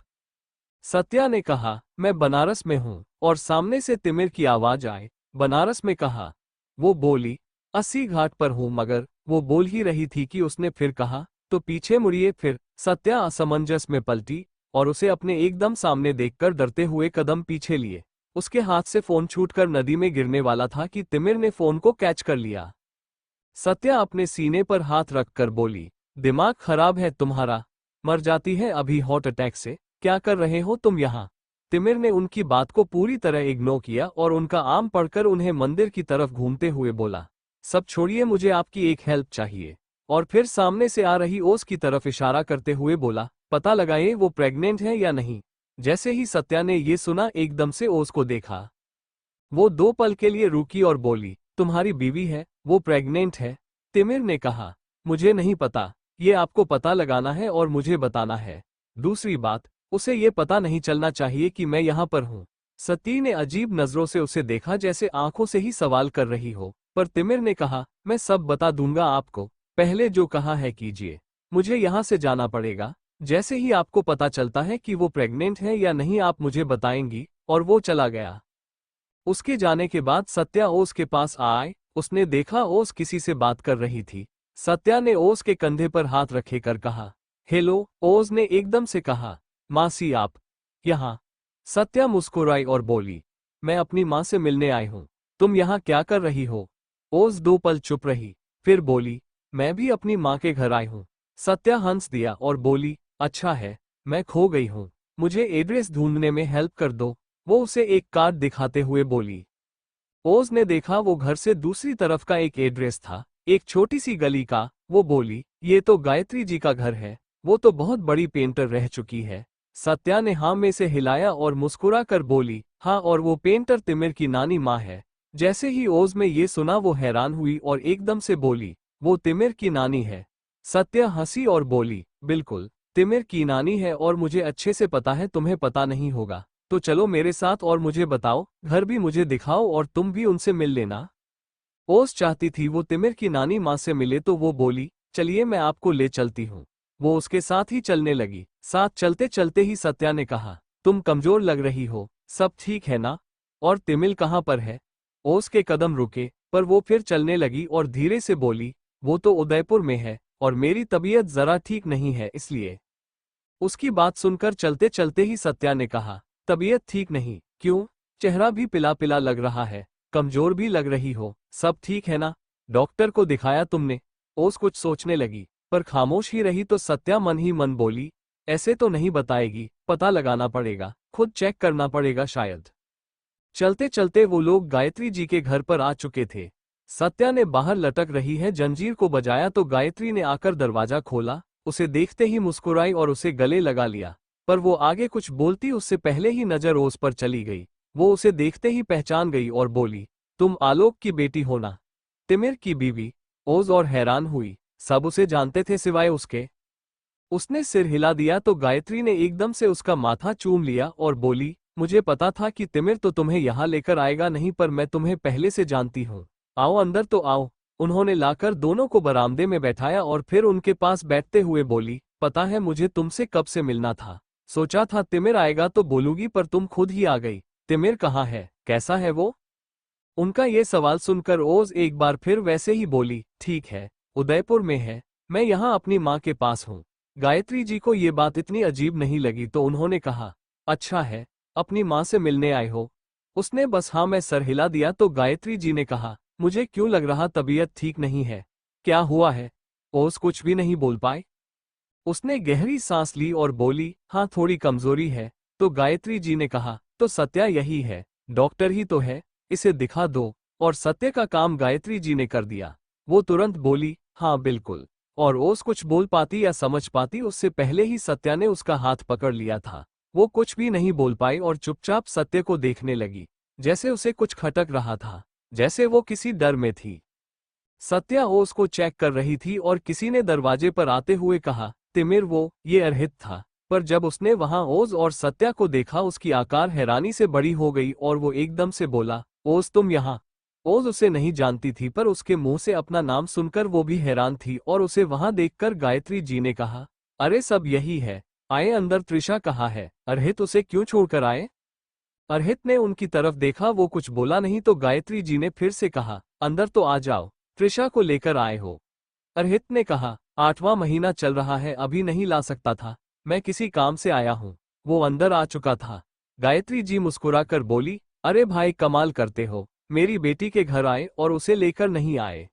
सत्या ने कहा, मैं बनारस में हूँ। और सामने से तिमिर की आवाज आए, बनारस में कहा? वो बोली, 80 घाट पर हूँ। मगर वो बोल ही रही थी कि उसने फिर कहा, तो पीछे मुड़िए। फिर सत्या असमंजस में पलटी और उसे अपने एकदम सामने देखकर डरते हुए कदम पीछे लिए। उसके हाथ से फोन छूटकर नदी में गिरने वाला था कि तिमिर ने फोन को कैच कर लिया। सत्या अपने सीने पर हाथ रखकर बोली, दिमाग खराब है तुम्हारा? मर जाती है अभी हार्ट अटैक से। क्या कर रहे हो तुम यहाँ? तिमिर ने उनकी बात को पूरी तरह इग्नोर किया और उनका आर्म पकड़कर उन्हें मंदिर की तरफ घूमते हुए बोला, सब छोड़िए, मुझे आपकी एक हेल्प चाहिए। और फिर सामने से आ रही ओस की तरफ इशारा करते हुए बोला, पता लगाइए वो प्रेग्नेंट है या नहीं। जैसे ही सत्या ने ये सुना एकदम से ओस को देखा। वो 2 पल के लिए रुकी और बोली, तुम्हारी बीवी है, वो प्रेग्नेंट है? तिमिर ने कहा, मुझे नहीं पता, ये आपको पता लगाना है और मुझे बताना है। दूसरी बात, उसे ये पता नहीं चलना चाहिए कि मैं यहाँ पर हूँ। सती ने अजीब नजरों से उसे देखा जैसे आंखों से ही सवाल कर रही हो, पर तिमिर ने कहा, मैं सब बता दूंगा आपको, पहले जो कहा है कीजिए। मुझे यहाँ से जाना पड़ेगा। जैसे ही आपको पता चलता है कि वो प्रेग्नेंट है या नहीं आप मुझे बताएंगी। और वो चला गया। उसके जाने के बाद सत्या ओस के पास आए। उसने देखा ओस किसी से बात कर रही थी। सत्या ने ओस के कंधे पर हाथ रखे कर कहा, हेलो। ओस ने एकदम से कहा, मासी आप यहाँ? सत्या मुस्कुराई और बोली, मैं अपनी माँ से मिलने आई हूँ। तुम यहाँ क्या कर रही हो? ओस 2 पल चुप रही, फिर बोली, मैं भी अपनी माँ के घर आई हूँ। सत्या हंस दिया और बोली, अच्छा है, मैं खो गई हूँ, मुझे एड्रेस ढूंढने में हेल्प कर दो, वो उसे एक कार्ड दिखाते हुए बोली। ओज ने देखा वो घर से दूसरी तरफ का एक एड्रेस था, एक छोटी सी गली का। वो बोली, ये तो गायत्री जी का घर है, वो तो बहुत बड़ी पेंटर रह चुकी है। सत्या ने हाँ में से हिलाया और मुस्कुरा कर बोली, हाँ, और वो पेंटर तिमिर की नानी माँ है। जैसे ही ओज में ये सुना वो हैरान हुई और एकदम से बोली, वो तिमिर की नानी है? सत्या हंसी और बोली, बिल्कुल, तिमिर की नानी है, और मुझे अच्छे से पता है तुम्हें पता नहीं होगा। तो चलो मेरे साथ और मुझे बताओ, घर भी मुझे दिखाओ और तुम भी उनसे मिल लेना। ओस चाहती थी वो तिमिर की नानी माँ से मिले, तो वो बोली, चलिए मैं आपको ले चलती हूँ। वो उसके साथ ही चलने लगी। साथ चलते चलते ही सत्या ने कहा, तुम कमजोर लग रही हो, सब ठीक है ना? और तिमिल कहाँ पर है? ओस के कदम रुके, पर वो फिर चलने लगी और धीरे से बोली, वो तो उदयपुर में है, और मेरी तबीयत जरा ठीक नहीं है इसलिए। उसकी बात सुनकर चलते चलते ही सत्या ने कहा, तबीयत ठीक नहीं? क्यों? चेहरा भी पिला पिला लग रहा है, कमजोर भी लग रही हो, सब ठीक है ना? डॉक्टर को दिखाया तुमने? ओस कुछ सोचने लगी, पर खामोश ही रही। तो सत्या मन ही मन बोली, ऐसे तो नहीं बताएगी, पता लगाना पड़ेगा, खुद चेक करना पड़ेगा शायद। चलते चलते वो लोग गायत्री जी के घर पर आ चुके थे। सत्या ने बाहर लटक रही है जंजीर को बजाया तो गायत्री ने आकर दरवाजा खोला, उसे देखते ही मुस्कुराई और उसे गले लगा लिया। पर वो आगे कुछ बोलती उससे पहले ही नजर ओस पर चली गई। वो उसे देखते ही पहचान गई और बोली, तुम आलोक की बेटी हो ना? तिमिर की बीवी? ओज और हैरान हुई, सब उसे जानते थे सिवाय उसके। उसने सिर हिला दिया तो गायत्री ने एकदम से उसका माथा चूम लिया और बोली, मुझे पता था कि तिमिर तो तुम्हें यहाँ लेकर आएगा नहीं, पर मैं तुम्हें पहले से जानती हूँ। आओ अंदर तो आओ। उन्होंने लाकर दोनों को बरामदे में बैठाया और फिर उनके पास बैठते हुए बोली, पता है मुझे तुमसे कब से मिलना था। सोचा था तिमिर आएगा तो बोलूंगी, पर तुम खुद ही आ गई। तिमिर कहाँ है, कैसा है वो? उनका ये सवाल सुनकर ओज एक बार फिर वैसे ही बोली, ठीक है, उदयपुर में है, मैं यहाँ अपनी माँ के पास हूँ। गायत्री जी को ये बात इतनी अजीब नहीं लगी तो उन्होंने कहा, अच्छा है, अपनी माँ से मिलने आए हो? उसने बस हाँ में सर हिला दिया तो गायत्री जी ने कहा, मुझे क्यों लग रहा तबीयत ठीक नहीं है, क्या हुआ है? ओस कुछ भी नहीं बोल पाए। उसने गहरी सांस ली और बोली, हाँ थोड़ी कमजोरी है। तो गायत्री जी ने कहा, तो सत्या यही है, डॉक्टर ही तो है, इसे दिखा दो। और सत्य का काम गायत्री जी ने कर दिया। वो तुरंत बोली, हाँ बिल्कुल। और ओस कुछ बोल पाती या समझ पाती उससे पहले ही सत्या ने उसका हाथ पकड़ लिया था। वो कुछ भी नहीं बोल पाई और चुपचाप सत्य को देखने लगी, जैसे उसे कुछ खटक रहा था, जैसे वो किसी डर में थी। सत्या ओस को चेक कर रही थी और किसी ने दरवाजे पर आते हुए कहा, तिमिर ये अर्हित था। पर जब उसने वहां ओज और सत्या को देखा उसकी आकार हैरानी से बड़ी हो गई और वो एकदम से बोला, ओज तुम यहाँ? ओज उसे नहीं जानती थी, पर उसके मुंह से अपना नाम सुनकर वो भी हैरान थी और उसे वहां देखकर गायत्री जी ने कहा, अरे सब यही है, आए अंदर। त्रिशा कहाँ है? अर्हित उसे क्यों छोड़कर आए? अर्हित ने उनकी तरफ देखा, वो कुछ बोला नहीं तो गायत्री जी ने फिर से कहा, अंदर तो आ जाओ, त्रिशा को लेकर आए हो? अर्हित ने कहा, 8वां महीना चल रहा है, अभी नहीं ला सकता था, मैं किसी काम से आया हूँ। वो अंदर आ चुका था। गायत्री जी मुस्कुराकर बोली, अरे भाई कमाल करते हो, मेरी बेटी के घर आए और उसे लेकर नहीं आए।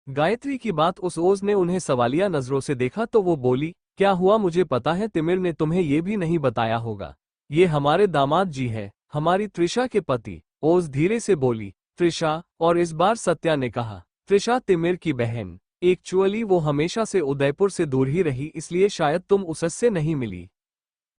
गायत्री की बात उस ओज ने उन्हें सवालिया नजरों से देखा तो वो बोली, क्या हुआ? मुझे पता है तिमिर ने तुम्हें ये भी नहीं बताया होगा, ये हमारे दामाद जी है, हमारी त्रिशा के पति। ओज धीरे से बोली, त्रिशा? और इस बार सत्या ने कहा, त्रिशा तिमिर की बहन। एक्चुअली वो हमेशा से उदयपुर से दूर ही रही, इसलिए शायद तुम उससे नहीं मिली।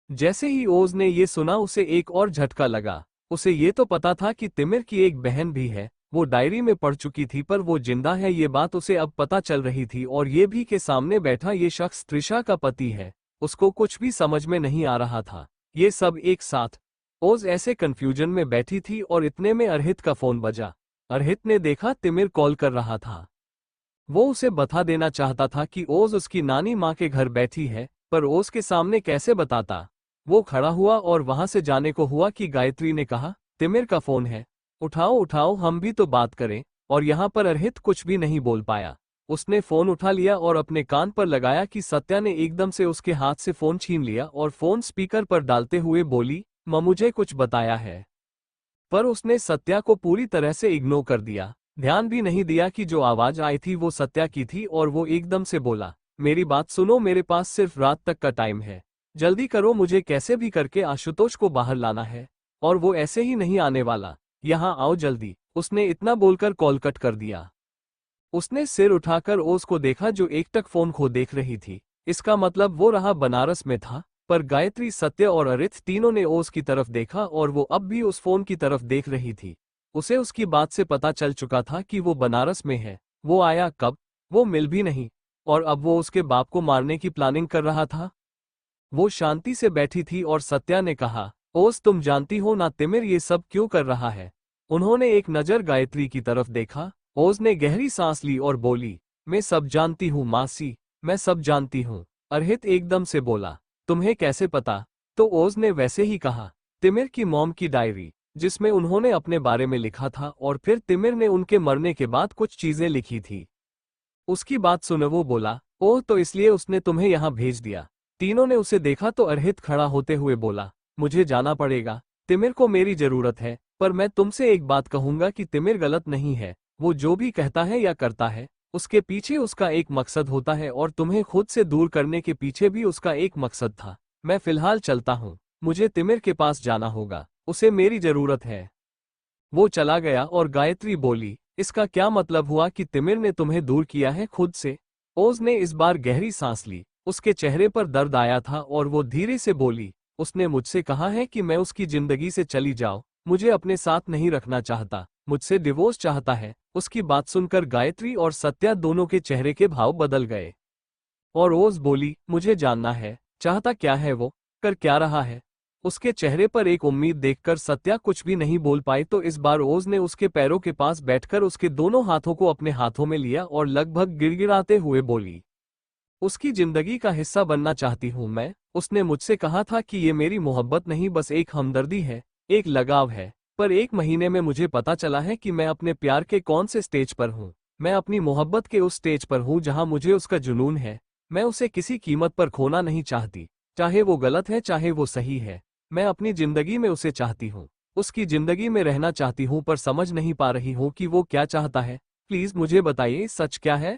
जैसे ही ओज ने ये सुना उसे एक और झटका लगा। उसे ये तो पता था कि तिमिर की एक बहन भी है, वो डायरी में पढ़ चुकी थी, पर वो जिंदा है ये बात उसे अब पता चल रही थी, और ये भी कि सामने बैठा ये शख्स त्रिशा का पति है। उसको कुछ भी समझ में नहीं आ रहा था, ये सब एक साथ। ओज ऐसे कंफ्यूजन में बैठी थी और इतने में अर्हित का फोन बजा। अर्हित ने देखा तिमिर कॉल कर रहा था। वो उसे बता देना चाहता था कि ओज उसकी नानी माँ के घर बैठी है, पर ओज के सामने कैसे बताता। वो खड़ा हुआ और वहां से जाने को हुआ कि गायत्री ने कहा, तिमिर का फोन है, उठाओ उठाओ, हम भी तो बात करें। और यहाँ पर अर्हित कुछ भी नहीं बोल पाया। उसने फोन उठा लिया और अपने कान पर लगाया कि सत्या ने एकदम से उसके हाथ से फोन छीन लिया और फोन स्पीकर पर डालते हुए बोली, मुझे कुछ बताया है। पर उसने सत्या को पूरी तरह से इग्नोर कर दिया, ध्यान भी नहीं दिया कि जो आवाज आई थी वो सत्या की थी, और वो एकदम से बोला, मेरी बात सुनो, मेरे पास सिर्फ रात तक का टाइम है। जल्दी करो, मुझे कैसे भी करके आशुतोष को बाहर लाना है, और वो ऐसे ही नहीं आने वाला। यहाँ आओ जल्दी। उसने इतना बोलकर कॉल कट कर दिया। उसने सिर उठाकर ओस को देखा जो एकटक फोन खो देख रही थी। इसका मतलब वो रहा बनारस में था। पर गायत्री, सत्य और अरिथ तीनों ने ओस की तरफ देखा और वो अब भी उस फोन की तरफ देख रही थी। उसे उसकी बात से पता चल चुका था कि वो बनारस में है। वो आया कब? वो मिल भी नहीं, और अब वो उसके बाप को मारने की प्लानिंग कर रहा था। वो शांति से बैठी थी और सत्या ने कहा, ओस तुम जानती हो ना तिमिर ये सब क्यों कर रहा है? उन्होंने एक नजर गायत्री की तरफ देखा। ओस ने गहरी सांस ली और बोली, मैं सब जानती हूँ मासी, मैं सब जानती हूँ। अरहित एकदम से बोला, तुम्हें कैसे पता? तो ओस ने वैसे ही कहा, तिमिर की मॉम की डायरी, जिसमें उन्होंने अपने बारे में लिखा था और फिर तिमिर ने उनके मरने के बाद कुछ चीजें लिखी थी। उसकी बात सुन वो बोला, ओह तो इसलिए उसने तुम्हें यहाँ भेज दिया। तीनों ने उसे देखा तो अरहित खड़ा होते हुए बोला, मुझे जाना पड़ेगा, तिमिर को मेरी जरूरत है। पर मैं तुमसे एक बात कहूंगा कि तिमिर गलत नहीं है। वो जो भी कहता है या करता है, उसके पीछे उसका एक मकसद होता है और तुम्हें खुद से दूर करने के पीछे भी उसका एक मकसद था। मैं फिलहाल चलता हूँ, मुझे तिमिर के पास जाना होगा, उसे मेरी जरूरत है। वो चला गया और गायत्री बोली, इसका क्या मतलब हुआ कि तिमिर ने तुम्हें दूर किया है खुद से? ओज ने इस बार गहरी सांस ली। उसके चेहरे पर दर्द आया था और वो धीरे से बोली, उसने मुझसे कहा है कि मैं उसकी जिंदगी से चली जाऊं, मुझे अपने साथ नहीं रखना चाहता, मुझसे डिवोर्स चाहता है। उसकी बात सुनकर गायत्री और सत्या दोनों के चेहरे के भाव बदल गए। और ओज बोली, मुझे जानना है, चाहता क्या है वो, कर क्या रहा है? उसके चेहरे पर एक उम्मीद देखकर सत्या कुछ भी नहीं बोल पाई तो इस बार ओज ने उसके पैरों के पास बैठकर उसके दोनों हाथों को अपने हाथों में लिया और लगभग गिड़गिड़ाते हुए बोली, उसकी जिंदगी का हिस्सा बनना चाहती हूं मैं। उसने मुझसे कहा था कि ये मेरी मोहब्बत नहीं बस एक हमदर्दी है, एक लगाव है। पर 1 महीने में मुझे पता चला है कि मैं अपने प्यार के कौन से स्टेज पर हूँ। मैं अपनी मोहब्बत के उस स्टेज पर हूँ जहाँ मुझे उसका जुनून है। मैं उसे किसी कीमत पर खोना नहीं चाहती, चाहे वो गलत है चाहे वो सही है। मैं अपनी जिंदगी में उसे चाहती हूँ, उसकी जिंदगी में रहना चाहती हूँ, पर समझ नहीं पा रही हूँ कि वो क्या चाहता है। प्लीज मुझे बताइए सच क्या है?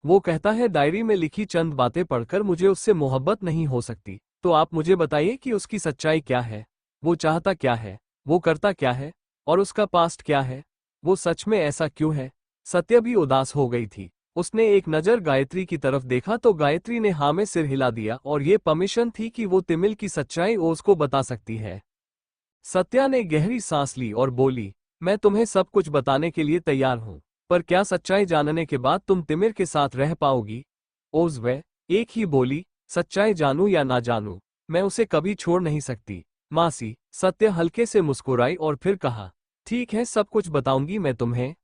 वो कहता है डायरी में लिखी चंद बातें पढ़कर मुझे उससे मोहब्बत नहीं हो सकती। तो आप मुझे बताइए कि उसकी सच्चाई क्या है? वो चाहता क्या है? वो करता क्या है? और उसका पास्ट क्या है? वो सच में ऐसा क्यों है? सत्य भी उदास हो गई थी। उसने एक नज़र गायत्री की तरफ देखा तो गायत्री ने हाँ में सिर हिला दिया और ये परमिशन थी कि वो तिमिल की सच्चाई ओस को बता सकती है। सत्या ने गहरी सांस ली और बोली, मैं तुम्हें सब कुछ बताने के लिए तैयार हूँ, पर क्या सच्चाई जानने के बाद तुम तिमिर के साथ रह पाओगी? ओज वह एक ही बोली, सच्चाई जानूं या ना जानूं, मैं उसे कभी छोड़ नहीं सकती मासी। सत्य हल्के से मुस्कुराई और फिर कहा, ठीक है सब कुछ बताऊंगी मैं तुम्हें।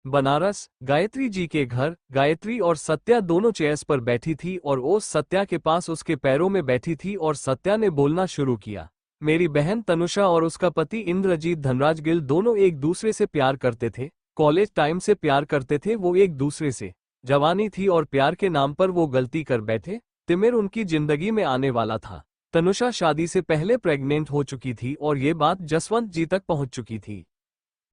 बनारस, गायत्री जी के घर, गायत्री और सत्या दोनों चेयर्स पर बैठी थी और ओस सत्या के पास उसके पैरों में बैठी थी और सत्या ने बोलना शुरू किया, मेरी बहन तनुषा और उसका पति इंद्रजीत धनराज गिल दोनों एक दूसरे से प्यार करते थे। कॉलेज टाइम से प्यार करते थे वो एक दूसरे से। जवानी थी और प्यार के नाम पर वो गलती कर बैठे। तिमिर उनकी जिंदगी में आने वाला था। तनुषा शादी से पहले प्रेग्नेंट हो चुकी थी और ये बात जसवंत जी तक पहुंच चुकी थी।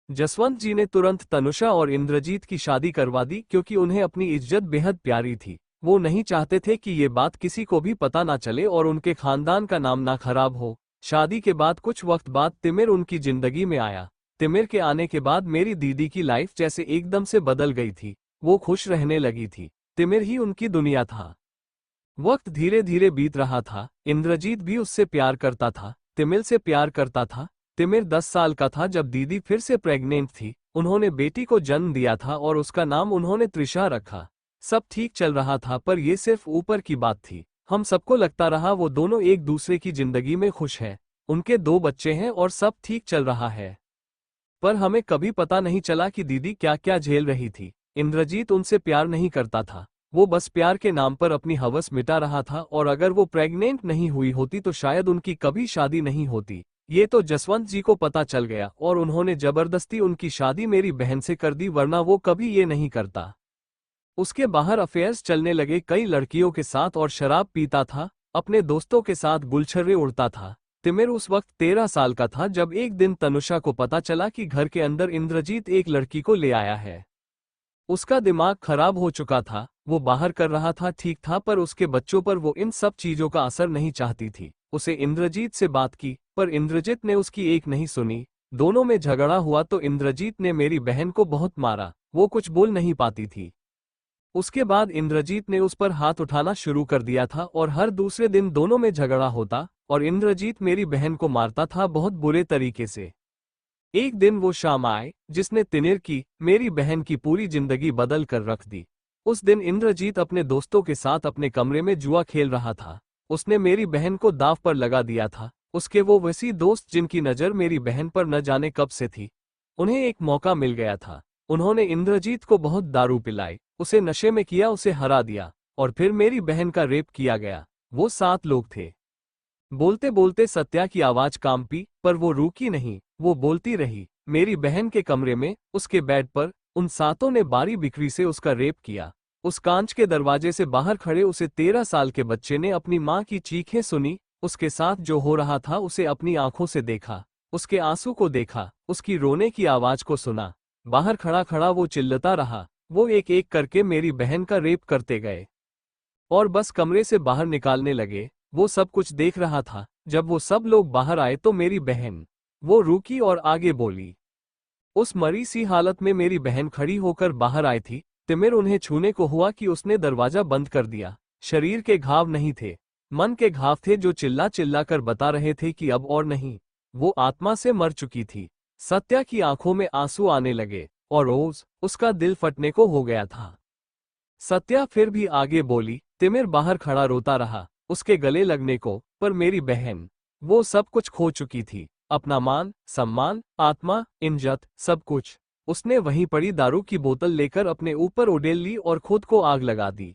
जसवंत जी ने तुरंत तनुषा और इंद्रजीत की शादी करवा दी क्योंकि उन्हें अपनी इज्जत बेहद प्यारी थी। वो नहीं चाहते थे कि ये बात किसी को भी पता ना चले और उनके खानदान का नाम ना खराब हो। शादी के बाद कुछ वक्त बाद तिमिर उनकी जिंदगी में आया। तिमिर के आने के बाद मेरी दीदी की लाइफ जैसे एकदम से बदल गई थी। वो खुश रहने लगी थी। तिमिर ही उनकी दुनिया था। वक्त धीरे धीरे बीत रहा था। इंद्रजीत भी उससे प्यार करता था, तिमिर से प्यार करता था। तिमिर 10 साल का था जब दीदी फिर से प्रेग्नेंट थी। उन्होंने बेटी को जन्म दिया था और उसका नाम उन्होंने त्रिशा रखा। सब ठीक चल रहा था पर यह सिर्फ ऊपर की बात थी। हम सबको लगता रहा वो दोनों एक दूसरे की जिंदगी में खुश हैं। उनके 2 बच्चे हैं और सब ठीक चल रहा है। पर हमें कभी पता नहीं चला कि दीदी क्या क्या झेल रही थी। इंद्रजीत उनसे प्यार नहीं करता था। वो बस प्यार के नाम पर अपनी हवस मिटा रहा था और अगर वो प्रेग्नेंट नहीं हुई होती तो शायद उनकी कभी शादी नहीं होती। ये तो जसवंत जी को पता चल गया और उन्होंने जबरदस्ती उनकी शादी मेरी बहन से कर दी, वरना वो कभी ये नहीं करता। उसके बाहर अफेयर्स चलने लगे कई लड़कियों के साथ और शराब पीता था। अपने दोस्तों के साथ गुलछर्रे उड़ता था। तिमिर उस वक्त 13 साल का था जब एक दिन तनुषा को पता चला कि घर के अंदर इंद्रजीत एक लड़की को ले आया है। उसका दिमाग खराब हो चुका था। वो बाहर कर रहा था ठीक था, पर उसके बच्चों पर वो इन सब चीजों का असर नहीं चाहती थी। उसे इंद्रजीत से बात की, पर इंद्रजीत ने उसकी एक नहीं सुनी। दोनों में झगड़ा हुआ तो इंद्रजीत ने मेरी बहन को बहुत मारा। वो कुछ बोल नहीं पाती थी। उसके बाद इंद्रजीत ने उस पर हाथ उठाना शुरू कर दिया था और हर दूसरे दिन दोनों में झगड़ा होता और इंद्रजीत मेरी बहन को मारता था बहुत बुरे तरीके से। एक दिन वो शाम आए जिसने तिमिर की, मेरी बहन की पूरी जिंदगी बदल कर रख दी। उस दिन इंद्रजीत अपने दोस्तों के साथ अपने कमरे में जुआ खेल रहा था। उसने मेरी बहन को दांव पर लगा दिया था। उसके वो वैसी दोस्त जिनकी नज़र मेरी बहन पर न जाने कब से थी, उन्हें एक मौका मिल गया था। उन्होंने इंद्रजीत को बहुत दारू पिलाई, उसे नशे में किया, उसे हरा दिया और फिर मेरी बहन का रेप किया गया। वो 7 लोग थे। बोलते बोलते सत्या की आवाज कांपी, पर वो रुकी नहीं, वो बोलती रही। मेरी बहन के कमरे में, उसके बेड पर, उन 7 ने बारी बिक्री से उसका रेप किया। उस कांच के दरवाजे से बाहर खड़े उसे 13 साल के बच्चे ने अपनी माँ की चीखें सुनी। उसके साथ जो हो रहा था उसे अपनी आंखों से देखा, उसके आंसू को देखा, उसकी रोने की आवाज को सुना। बाहर खड़ा खड़ा वो चिल्लाता रहा। वो एक एक करके मेरी बहन का रेप करते गए और बस कमरे से बाहर निकालने लगे। वो सब कुछ देख रहा था। जब वो सब लोग बाहर आए तो मेरी बहन, वो रुकी और आगे बोली। उस मरी सी हालत में मेरी बहन खड़ी होकर बाहर आई थी। तिमिर उन्हें छूने को हुआ कि उसने दरवाजा बंद कर दिया। शरीर के घाव नहीं थे, मन के घाव थे जो चिल्ला चिल्ला कर बता रहे थे कि अब और नहीं। वो आत्मा से मर चुकी थी। सत्या की आंखों में आंसू आने लगे और ओज, उसका दिल फटने को हो गया था। सत्या फिर भी आगे बोली। तिमिर बाहर खड़ा रोता रहा, उसके गले लगने को, पर मेरी बहन, वो सब कुछ खो चुकी थी। अपना मान, सम्मान, आत्मा, इज्जत, सब कुछ। उसने वहीं पड़ी दारू की बोतल लेकर अपने ऊपर उड़ेल ली और खुद को आग लगा दी।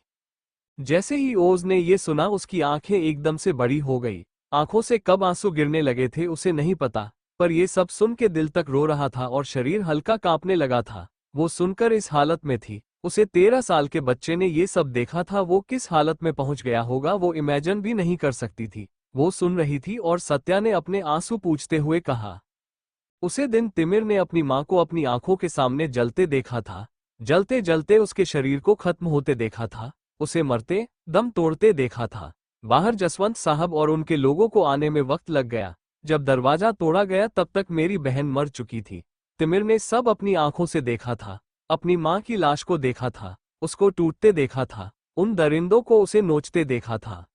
जैसे ही ओज ने ये सुना उसकी आंखें एकदम से बड़ी हो गई। आंखों से कब आंसू गिरने लगे थे उसे नहीं पता, पर ये सब सुन के दिल तक रो रहा था और शरीर हल्का कांपने लगा था। वो सुनकर इस हालत में थी। उसे 13 साल के बच्चे ने ये सब देखा था। वो किस हालत में पहुंच गया होगा वो इमेजिन भी नहीं कर सकती थी। वो सुन रही थी और सत्या ने अपने आंसू पूछते हुए कहा। उसे दिन तिमिर ने अपनी माँ को अपनी आंखों के सामने जलते देखा था। जलते जलते उसके शरीर को खत्म होते देखा था। उसे मरते, दम तोड़ते देखा था। बाहर जसवंत साहब और उनके लोगों को आने में वक्त लग गया। जब दरवाजा तोड़ा गया तब तक मेरी बहन मर चुकी थी। तिमिर ने सब अपनी आंखों से देखा था। अपनी माँ की लाश को देखा था, उसको टूटते देखा था, उन दरिंदों को उसे नोचते देखा था।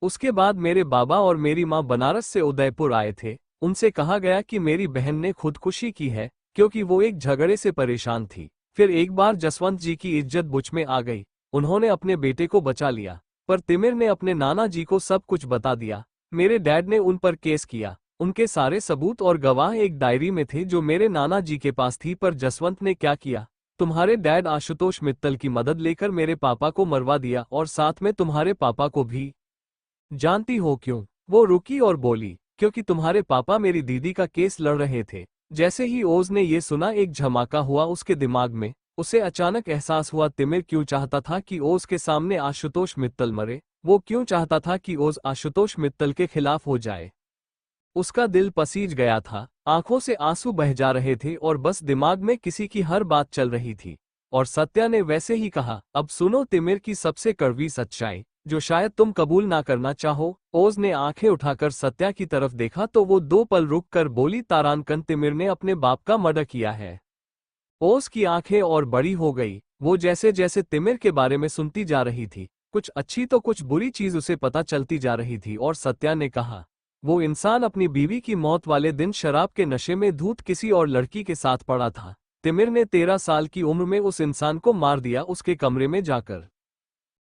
उसके बाद मेरे बाबा और मेरी माँ बनारस से उदयपुर आए थे। उनसे कहा गया कि मेरी बहन ने खुदकुशी की है क्योंकि वो एक झगड़े से परेशान थी। फिर एक बार जसवंत जी की इज्जत बुझ में आ गई। उन्होंने अपने बेटे को बचा लिया, पर तिमिर ने अपने नाना जी को सब कुछ बता दिया। मेरे डैड ने उन पर केस किया। उनके सारे सबूत और गवाह एक डायरी में थे जो मेरे नाना जी के पास थी। पर जसवंत ने क्या किया, तुम्हारे डैड आशुतोष मित्तल की मदद लेकर मेरे पापा को मरवा दिया और साथ में तुम्हारे पापा को भी। जानती हो क्यों? वो रुकी और बोली, क्योंकि तुम्हारे पापा मेरी दीदी का केस लड़ रहे थे। जैसे ही ओज ने ये सुना एक झमाका हुआ उसके दिमाग में। उसे अचानक एहसास हुआ तिमिर क्यों चाहता था कि ओज के सामने आशुतोष मित्तल मरे। वो क्यों चाहता था कि ओज आशुतोष मित्तल के खिलाफ हो जाए। उसका दिल पसीज गया था, आंखों से आंसू बह जा रहे थे और बस दिमाग में किसी की हर बात चल रही थी। और सत्या ने वैसे ही कहा, अब सुनो तिमिर की सबसे कड़वी सच्चाई, जो शायद तुम कबूल ना करना चाहो। ओज ने आंखें उठाकर सत्या की तरफ देखा तो वो 2 पल रुक कर बोली, तारानकन, तिमिर ने अपने बाप का मर्डर किया है। ओज की आंखें और बड़ी हो गई। वो जैसे जैसे तिमिर के बारे में सुनती जा रही थी, कुछ अच्छी तो कुछ बुरी चीज उसे पता चलती जा रही थी। और सत्या ने कहा, वो इंसान अपनी बीवी की मौत वाले दिन शराब के नशे में धूत किसी और लड़की के साथ पड़ा था। तिमिर ने 13 साल की उम्र में उस इंसान को मार दिया उसके कमरे में जाकर।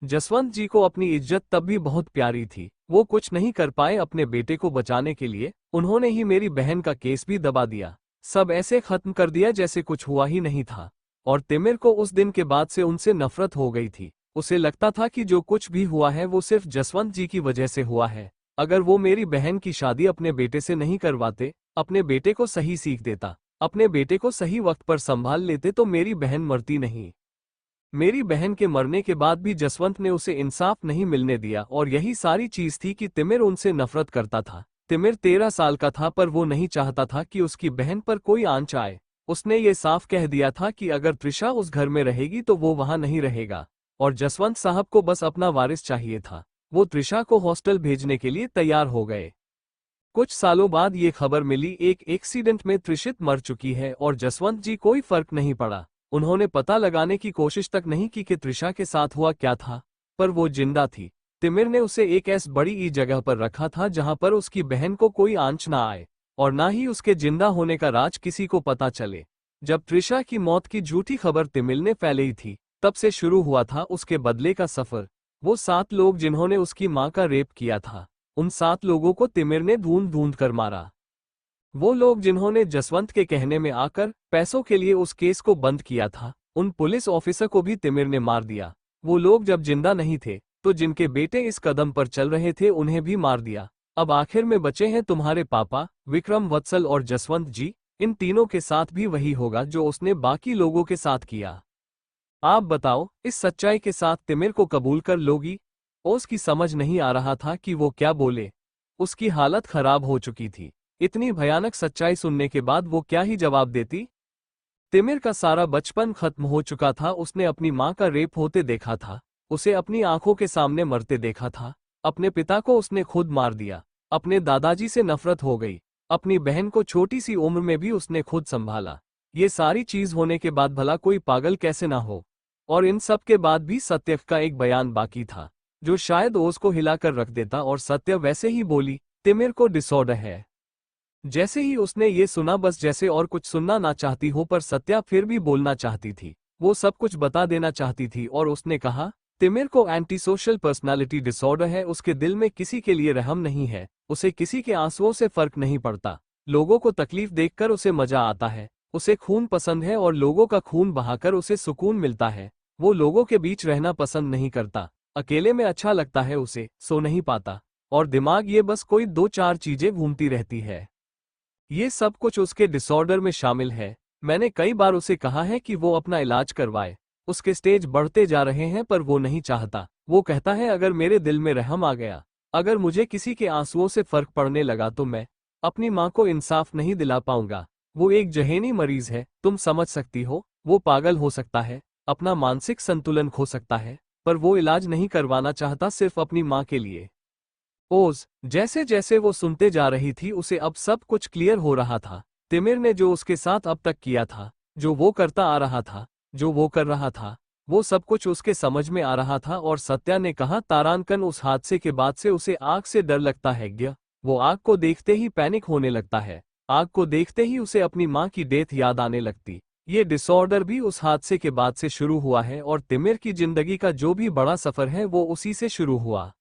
जसवंत जी को अपनी इज्जत तब भी बहुत प्यारी थी। वो कुछ नहीं कर पाए अपने बेटे को बचाने के लिए। उन्होंने ही मेरी बहन का केस भी दबा दिया। सब ऐसे खत्म कर दिया जैसे कुछ हुआ ही नहीं था। और तिमिर को उस दिन के बाद से उनसे नफरत हो गई थी। उसे लगता था कि जो कुछ भी हुआ है वो सिर्फ जसवंत जी की वजह से हुआ है। अगर वो मेरी बहन की शादी अपने बेटे से नहीं करवाते, अपने बेटे को सही सीख देता, अपने बेटे को सही वक्त पर संभाल लेते तो मेरी बहन मरती नहीं। मेरी बहन के मरने के बाद भी जसवंत ने उसे इंसाफ नहीं मिलने दिया और यही सारी चीज थी कि तिमिर उनसे नफरत करता था। तिमिर 13 साल का था पर वो नहीं चाहता था कि उसकी बहन पर कोई आंच आए। उसने ये साफ कह दिया था कि अगर त्रिशा उस घर में रहेगी तो वो वहां नहीं रहेगा। और जसवंत साहब को बस अपना वारिस चाहिए था। वो त्रिशा को हॉस्टल भेजने के लिए तैयार हो गए। कुछ सालों बाद ये खबर मिली, एक एक्सीडेंट में त्रिशित मर चुकी है और जसवंत जी कोई फर्क नहीं पड़ा। उन्होंने पता लगाने की कोशिश तक नहीं की कि त्रिशा के साथ हुआ क्या था, पर वो जिंदा थी। तिमिर ने उसे एक ऐसी बड़ी ई जगह पर रखा था जहां पर उसकी बहन को कोई आंच ना आए और ना ही उसके जिंदा होने का राज किसी को पता चले। जब त्रिशा की मौत की झूठी खबर तिमिर ने फैलाई थी, तब से शुरू हुआ था उसके बदले का सफर। वो 7 लोग जिन्होंने उसकी मां का रेप किया था, उन 7 लोगों को तिमिर ने ढूंढ ढूंढ कर मारा। वो लोग जिन्होंने जसवंत के कहने में आकर पैसों के लिए उस केस को बंद किया था, उन पुलिस ऑफिसर को भी तिमिर ने मार दिया। वो लोग जब जिंदा नहीं थे तो जिनके बेटे इस कदम पर चल रहे थे उन्हें भी मार दिया। अब आखिर में बचे हैं तुम्हारे पापा विक्रम, वत्सल और जसवंत जी। इन तीनों के साथ भी वही होगा जो उसने बाकी लोगों के साथ किया। आप बताओ, इस सच्चाई के साथ तिमिर को कबूल कर लोगी? ओस की समझ नहीं आ रहा था कि वो क्या बोले। उसकी हालत खराब हो चुकी थी। इतनी भयानक सच्चाई सुनने के बाद वो क्या ही जवाब देती। तिमिर का सारा बचपन खत्म हो चुका था। उसने अपनी मां का रेप होते देखा था, उसे अपनी आंखों के सामने मरते देखा था। अपने पिता को उसने खुद मार दिया। अपने दादाजी से नफरत हो गई। अपनी बहन को छोटी सी उम्र में भी उसने खुद संभाला। ये सारी चीज होने के बाद भला कोई पागल कैसे ना हो। और इन सब के बाद भी सत्य का एक बयान बाकी था, जो शायद ओस को हिलाकर रख देता। और सत्य वैसे ही बोली, तिमिर को डिसऑर्डर है। जैसे ही उसने ये सुना, बस जैसे और कुछ सुनना ना चाहती हो, पर सत्या फिर भी बोलना चाहती थी। वो सब कुछ बता देना चाहती थी और उसने कहा, तिमिर को एंटी सोशल पर्सनालिटी डिसऑर्डर है। उसके दिल में किसी के लिए रहम नहीं है। उसे किसी के आंसुओं से फर्क नहीं पड़ता। लोगों को तकलीफ देखकर उसे मजा आता है। उसे खून पसंद है और लोगों का खून बहाकर उसे सुकून मिलता है। वो लोगों के बीच रहना पसंद नहीं करता। अकेले में अच्छा लगता है उसे, सो नहीं पाता। और दिमाग ये बस कोई 2-4 चीजें घूमती रहती है। ये सब कुछ उसके डिसऑर्डर में शामिल है। मैंने कई बार उसे कहा है कि वो अपना इलाज करवाए। उसके स्टेज बढ़ते जा रहे हैं पर वो नहीं चाहता। वो कहता है, अगर मेरे दिल में रहम आ गया, अगर मुझे किसी के आंसुओं से फर्क पड़ने लगा, तो मैं अपनी मां को इंसाफ नहीं दिला पाऊंगा। वो एक जहनी मरीज है, तुम समझ सकती हो। वो पागल हो सकता है, अपना मानसिक संतुलन खो सकता है, पर वो इलाज नहीं करवाना चाहता, सिर्फ अपनी मां के लिए। ओज, जैसे जैसे वो सुनते जा रही थी, उसे अब सब कुछ क्लियर हो रहा था। तिमिर ने जो उसके साथ अब तक किया था, जो वो करता आ रहा था, जो वो कर रहा था, वो सब कुछ उसके समझ में आ रहा था। और सत्या ने कहा, तारांकन, उस हादसे के बाद से उसे आग से डर लगता है क्या? वो आग को देखते ही पैनिक होने लगता है। आग को देखते ही उसे अपनी मां की डेथ याद आने लगती। ये डिसऑर्डर भी उस हादसे के बाद से शुरू हुआ है और तिमिर की जिंदगी का जो भी बड़ा सफर है वो उसी से शुरू हुआ।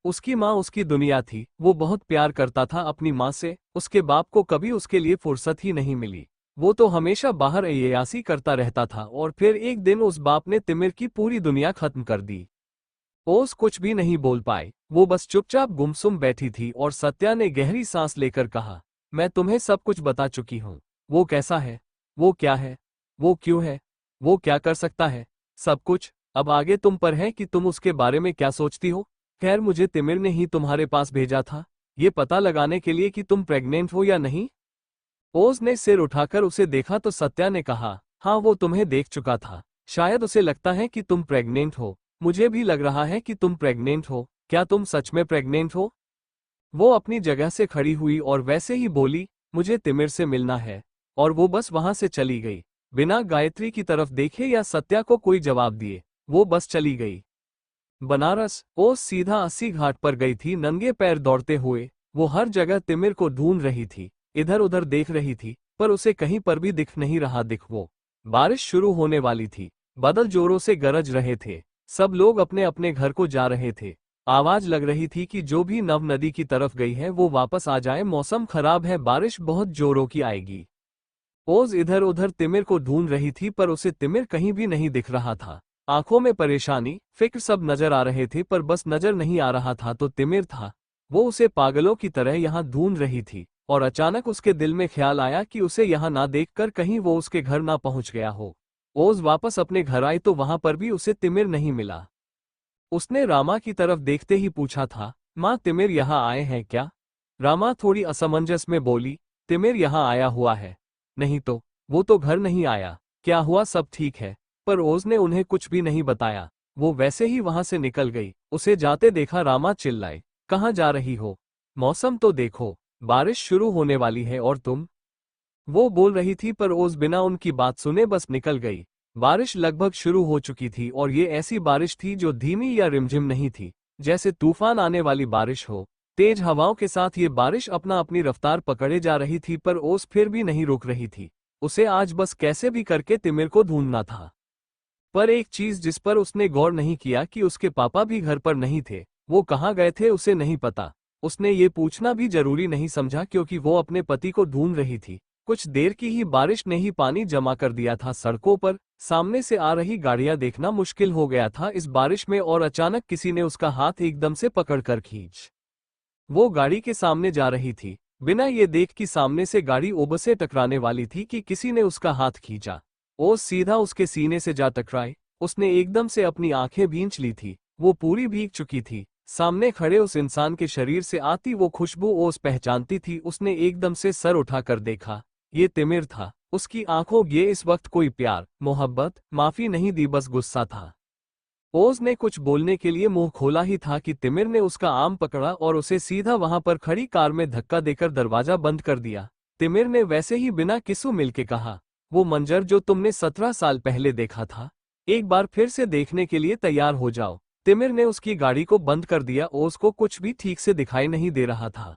उसकी माँ उसकी दुनिया थी। वो बहुत प्यार करता था अपनी माँ से। उसके बाप को कभी उसके लिए फुर्सत ही नहीं मिली। वो तो हमेशा बाहर अय्यासी करता रहता था। और फिर एक दिन उस बाप ने तिमिर की पूरी दुनिया खत्म कर दी। ओस कुछ भी नहीं बोल पाई। वो बस चुपचाप गुमसुम बैठी थी और सत्या ने गहरी सांस लेकर कहा, मैं तुम्हें सब कुछ बता चुकी हूँ। वो कैसा है, वो क्या है, वो क्यों है, वो क्या कर सकता है, सब कुछ। अब आगे तुम पर है कि तुम उसके बारे में क्या सोचती हो। खैर, मुझे तिमिर ने ही तुम्हारे पास भेजा था, ये पता लगाने के लिए कि तुम प्रेग्नेंट हो या नहीं। ओज ने सिर उठाकर उसे देखा तो सत्या ने कहा, हाँ, वो तुम्हें देख चुका था। शायद उसे लगता है कि तुम प्रेग्नेंट हो। मुझे भी लग रहा है कि तुम प्रेग्नेंट हो। क्या तुम सच में प्रेग्नेंट हो? वो अपनी जगह से खड़ी हुई और वैसे ही बोली, मुझे तिमिर से मिलना है। और वो बस वहां से चली गई, बिना गायत्री की तरफ देखे या सत्या को कोई जवाब दिए। वो बस चली गई। बनारस। ओस सीधा 80 घाट पर गई थी, नंगे पैर दौड़ते हुए। वो हर जगह तिमिर को ढूंढ रही थी, इधर उधर देख रही थी, पर उसे कहीं पर भी दिख नहीं रहा। वो बारिश शुरू होने वाली थी। बादल जोरों से गरज रहे थे। सब लोग अपने अपने घर को जा रहे थे। आवाज लग रही थी कि जो भी नव नदी की तरफ गई है वो वापस आ जाए। मौसम खराब है, बारिश बहुत जोरों की आएगी। ओज इधर उधर तिमिर को ढूंढ रही थी, पर उसे तिमिर कहीं भी नहीं दिख रहा था। आंखों में परेशानी, फिक्र सब नजर आ रहे थे, पर बस नजर नहीं आ रहा था तो तिमिर था। वो उसे पागलों की तरह यहाँ ढूंढ रही थी। और अचानक उसके दिल में ख्याल आया कि उसे यहाँ ना देखकर कहीं वो उसके घर ना पहुंच गया हो। ओज वापस अपने घर आई तो वहां पर भी उसे तिमिर नहीं मिला। उसने रामा की तरफ देखते ही पूछा था, माँ, तिमिर यहाँ आए हैं क्या? रामा थोड़ी असमंजस में बोली, तिमिर यहाँ आया हुआ है। नहीं तो, वो तो घर नहीं आया। क्या हुआ, सब ठीक है? पर ओज ने उन्हें कुछ भी नहीं बताया। वो वैसे ही वहां से निकल गई। उसे जाते देखा रामा चिल्लाए, कहाँ जा रही हो? मौसम तो देखो, बारिश शुरू होने वाली है और तुम। वो बोल रही थी पर ओज बिना उनकी बात सुने बस निकल गई। बारिश लगभग शुरू हो चुकी थी और ये ऐसी बारिश थी जो धीमी या रिमझिम नहीं थी, जैसे तूफान आने वाली बारिश हो। तेज हवाओं के साथ ये बारिश अपनी रफ्तार पकड़े जा रही थी पर ओस फिर भी नहीं रुक रही थी। उसे आज बस कैसे भी करके तिमिर को ढूंढना था। पर एक चीज जिस पर उसने गौर नहीं किया कि उसके पापा भी घर पर नहीं थे। वो कहाँ गए थे उसे नहीं पता। उसने ये पूछना भी जरूरी नहीं समझा क्योंकि वो अपने पति को ढूंढ रही थी। कुछ देर की ही बारिश ने ही पानी जमा कर दिया था सड़कों पर। सामने से आ रही गाड़ियां देखना मुश्किल हो गया था इस बारिश में और अचानक किसी ने उसका हाथ एकदम से पकड़कर खींच। वो गाड़ी के सामने जा रही थी। बिना ये देख कि सामने से गाड़ी ओब से टकराने वाली थी कि किसी ने उसका हाथ खींचा। ओस सीधा उसके सीने से जा टकराए। उसने एकदम से अपनी आंखें भींच ली थी। वो पूरी भीग चुकी थी। सामने खड़े उस इंसान के शरीर से आती वो खुशबू ओस पहचानती थी। उसने एकदम से सर उठाकर देखा। ये तिमिर था। उसकी आंखों ये इस वक्त कोई प्यार, मोहब्बत, माफी नहीं दी, बस गुस्सा था। ओज ने कुछ बोलने के लिए मुंह खोला ही था कि तिमिर ने उसका आर्म पकड़ा और उसे सीधा वहां पर खड़ी कार में धक्का देकर दरवाजा बंद कर दिया। तिमिर ने वैसे ही बिना किसु मिलके कहा, वो मंजर जो तुमने 17 साल पहले देखा था, एक बार फिर से देखने के लिए तैयार हो जाओ। तिमिर ने उसकी गाड़ी को बंद कर दिया। ओज को कुछ भी ठीक से दिखाई नहीं दे रहा था।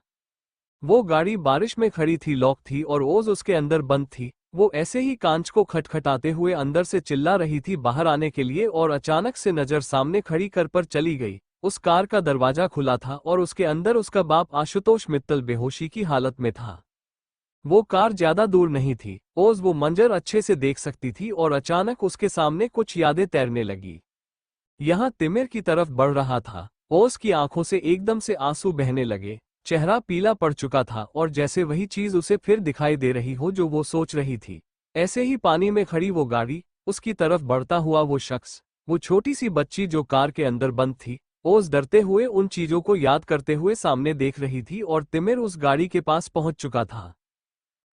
वो गाड़ी बारिश में खड़ी थी, लॉक थी और ओज उसके अंदर बंद थी। वो ऐसे ही कांच को खटखटाते हुए अंदर से चिल्ला रही थी बाहर आने के लिए और अचानक से नजर सामने खड़ी कर पर चली गई। उस कार का दरवाजा खुला था और उसके अंदर उसका बाप आशुतोष मित्तल बेहोशी की हालत में था। वो कार ज्यादा दूर नहीं थी। ओज वो मंजर अच्छे से देख सकती थी और अचानक उसके सामने कुछ यादें तैरने लगी। यहाँ तिमिर की तरफ बढ़ रहा था। ओज की आंखों से एकदम से आंसू बहने लगे। चेहरा पीला पड़ चुका था और जैसे वही चीज उसे फिर दिखाई दे रही हो जो वो सोच रही थी। ऐसे ही पानी में खड़ी वो गाड़ी, उसकी तरफ बढ़ता हुआ वो शख्स, वो छोटी सी बच्ची जो कार के अंदर बंद थी। ओज डरते हुए उन चीजों को याद करते हुए सामने देख रही थी और तिमिर उस गाड़ी के पास पहुंच चुका था।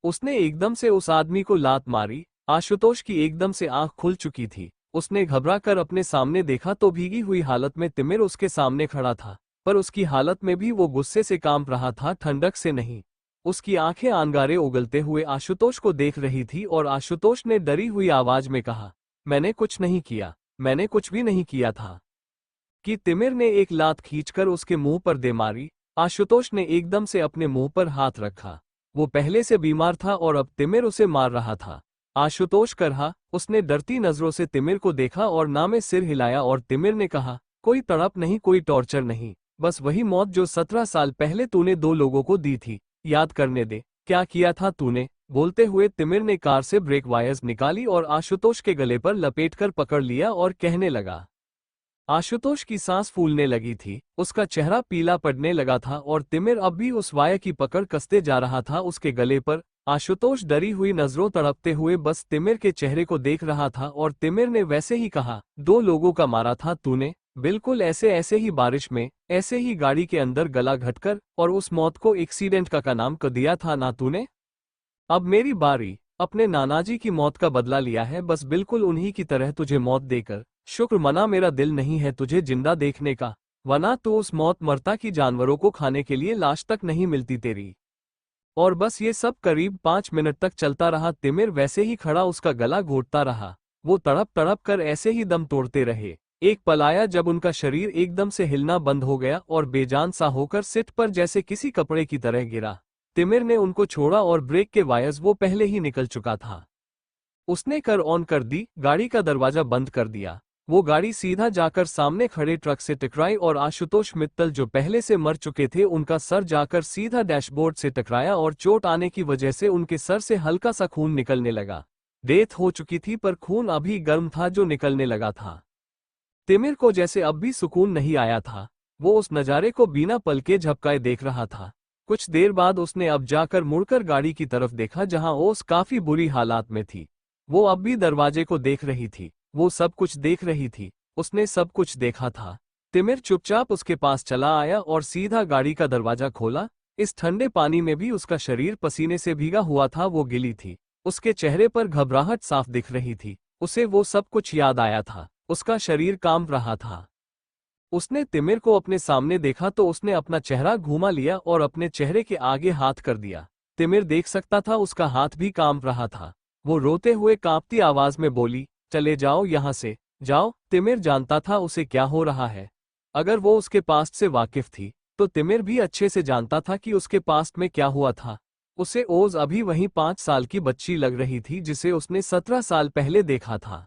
उसने एकदम से उस आदमी को लात मारी। आशुतोष की एकदम से आंख खुल चुकी थी। उसने घबरा कर अपने सामने देखा तो भीगी हुई हालत में तिमिर उसके सामने खड़ा था। पर उसकी हालत में भी वो गुस्से से कांप रहा था, ठंडक से नहीं। उसकी आंखें अंगारे उगलते हुए आशुतोष को देख रही थी और आशुतोष ने डरी हुई आवाज में कहा, मैंने कुछ नहीं किया, मैंने कुछ भी नहीं किया था। कि तिमिर ने एक लात खींचकर उसके मुंह पर दे मारी। आशुतोष ने एकदम से अपने मुंह पर हाथ रखा। वो पहले से बीमार था और अब तिमिर उसे मार रहा था। आशुतोष करहा। उसने डरती नजरों से तिमिर को देखा और ना में सिर हिलाया और तिमिर ने कहा, कोई तड़प नहीं, कोई टॉर्चर नहीं, बस वही मौत जो 17 साल पहले तूने 2 लोगों को दी थी। याद करने दे, क्या किया था तूने। बोलते हुए तिमिर ने कार से ब्रेक वायर्स निकाली और आशुतोष के गले पर लपेटकर पकड़ लिया और कहने लगा। आशुतोष की सांस फूलने लगी थी। उसका चेहरा पीला पड़ने लगा था और तिमिर अब भी उस वायर की पकड़ कसते जा रहा था उसके गले पर। आशुतोष डरी हुई नजरों तड़पते हुए बस तिमिर के चेहरे को देख रहा था और तिमिर ने वैसे ही कहा, 2 लोगों का मारा था तूने, बिल्कुल ऐसे ही बारिश में, ऐसे ही गाड़ी के अंदर गला घटकर, और उस मौत को एक्सीडेंट का नाम कर दिया था ना तूने। अब मेरी बारी। अपने नानाजी की मौत का बदला लिया है, बस बिल्कुल उन्हीं की तरह तुझे मौत देकर। शुक्र मना, मेरा दिल नहीं है तुझे जिंदा देखने का, वरना तो उस मौत मरता की जानवरों को खाने के लिए लाश तक नहीं मिलती तेरी। और बस ये सब करीब 5 मिनट तक चलता रहा। तिमिर वैसे ही खड़ा उसका गला घोटता रहा। वो तड़प तड़प कर ऐसे ही दम तोड़ते रहे। एक पल आया जब उनका शरीर एकदम से हिलना बंद हो गया और बेजान सा होकर सीट पर जैसे किसी कपड़े की तरह गिरा। तिमिर ने उनको छोड़ा और ब्रेक के वायर्स वो पहले ही निकल चुका था। उसने कर ऑन कर दी, गाड़ी का दरवाजा बंद कर दिया। वो गाड़ी सीधा जाकर सामने खड़े ट्रक से टकराई और आशुतोष मित्तल जो पहले से मर चुके थे उनका सर जाकर सीधा डैशबोर्ड से टकराया और चोट आने की वजह से उनके सर से हल्का सा खून निकलने लगा। डेथ हो चुकी थी पर खून अभी गर्म था जो निकलने लगा था। तिमिर को जैसे अब भी सुकून नहीं आया था। वो उस नज़ारे को बिना पलके झपकाए देख रहा था। कुछ देर बाद उसने अब जाकर मुड़कर गाड़ी की तरफ देखा जहां ओस काफी बुरी हालात में थी। वो अब भी दरवाजे को देख रही थी। वो सब कुछ देख रही थी। उसने सब कुछ देखा था। तिमिर चुपचाप उसके पास चला आया और सीधा गाड़ी का दरवाजा खोला। इस ठंडे पानी में भी उसका शरीर पसीने से भीगा हुआ था। वो गिली थी। उसके चेहरे पर घबराहट साफ दिख रही थी। उसे वो सब कुछ याद आया था। उसका शरीर कांप रहा था। उसने तिमिर को अपने सामने देखा तो उसने अपना चेहरा घुमा लिया और अपने चेहरे के आगे हाथ कर दिया। तिमिर देख सकता था उसका हाथ भी कांप रहा था। वो रोते हुए कांपती आवाज में बोली, चले जाओ यहाँ से, जाओ। तिमिर जानता था उसे क्या हो रहा है। अगर वो उसके पास्ट से वाकिफ थी तो तिमिर भी अच्छे से जानता था कि उसके पास्ट में क्या हुआ था। उसे ओज अभी वही 5 साल की बच्ची लग रही थी जिसे उसने 17 साल पहले देखा था।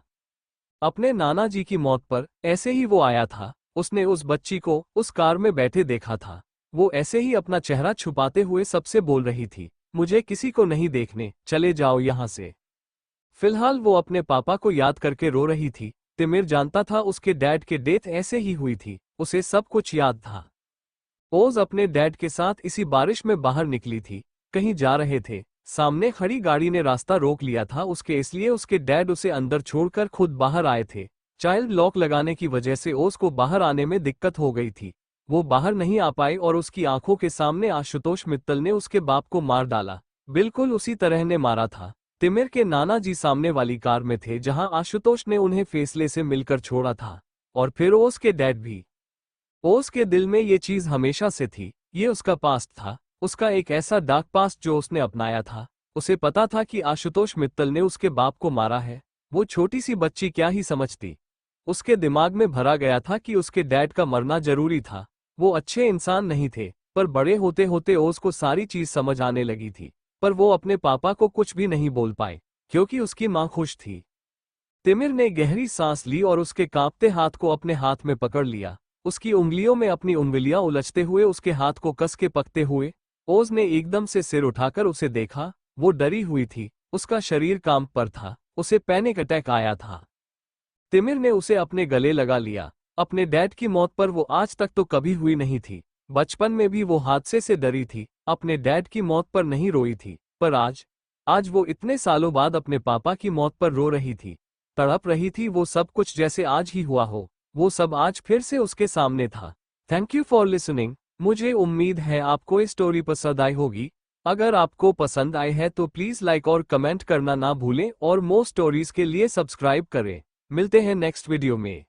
अपने नाना जी की मौत पर ऐसे ही वो आया था। उसने उस बच्ची को उस कार में बैठे देखा था। वो ऐसे ही अपना चेहरा छुपाते हुए सबसे बोल रही थी, मुझे किसी को नहीं देखने, चले जाओ यहाँ से। फिलहाल वो अपने पापा को याद करके रो रही थी। तिमिर जानता था उसके डैड के डेथ ऐसे ही हुई थी। उसे सब कुछ याद था। ओज अपने डैड के साथ इसी बारिश में बाहर निकली थी, कहीं जा रहे थे। सामने खड़ी गाड़ी ने रास्ता रोक लिया था उसके, इसलिए उसके डैड उसे अंदर छोड़कर खुद बाहर आए थे। चाइल्ड लॉक लगाने की वजह से ओज को बाहर आने में दिक्कत हो गई थी। वो बाहर नहीं आ पाई और उसकी आंखों के सामने आशुतोष मित्तल ने उसके बाप को मार डाला। बिल्कुल उसी तरह ने मारा था। तिमिर के नाना जी सामने वाली कार में थे जहां आशुतोष ने उन्हें फैसले से मिलकर छोड़ा था। और फिर ओज के डैड भी। ओज के दिल में ये चीज हमेशा से थी। ये उसका पास्ट था, उसका एक ऐसा डार्क पास्ट जो उसने अपनाया था। उसे पता था कि आशुतोष मित्तल ने उसके बाप को मारा है। वो छोटी सी बच्ची क्या ही समझती। उसके दिमाग में भरा गया था कि उसके डैड का मरना जरूरी था। वो अच्छे इंसान नहीं थे, पर बड़े होते होते ओज को सारी चीज समझ आने लगी थी। पर वो अपने पापा को कुछ भी नहीं बोल पाए, क्योंकि उसकी माँ खुश थी। तिमिर ने गहरी सांस ली और उसके कांपते हाथ को अपने हाथ में पकड़ लिया। उसकी उंगलियों में अपनी उंगलियां उलझते हुए उसके हाथ को कस के पकते हुए ओज ने एकदम से सिर उठाकर उसे देखा। वो डरी हुई थी, उसका शरीर कांप पर था, उसे पैनिक अटैक आया था। तिमिर ने उसे अपने गले लगा लिया। अपने डैड की मौत पर वो आज तक तो कभी हुई नहीं थी। बचपन में भी वो हादसे से डरी थी, अपने डैड की मौत पर नहीं रोई थी। पर आज वो इतने सालों बाद अपने पापा की मौत पर रो रही थी, तड़प रही थी। वो सब कुछ जैसे आज ही हुआ हो, वो सब आज फिर से उसके सामने था। Thank you for listening. मुझे उम्मीद है आपको ये स्टोरी पसंद आई होगी। अगर आपको पसंद आई है तो प्लीज़ लाइक और कमेंट करना ना भूलें और मोर स्टोरीज के लिए सब्सक्राइब करें। मिलते हैं नेक्स्ट वीडियो में।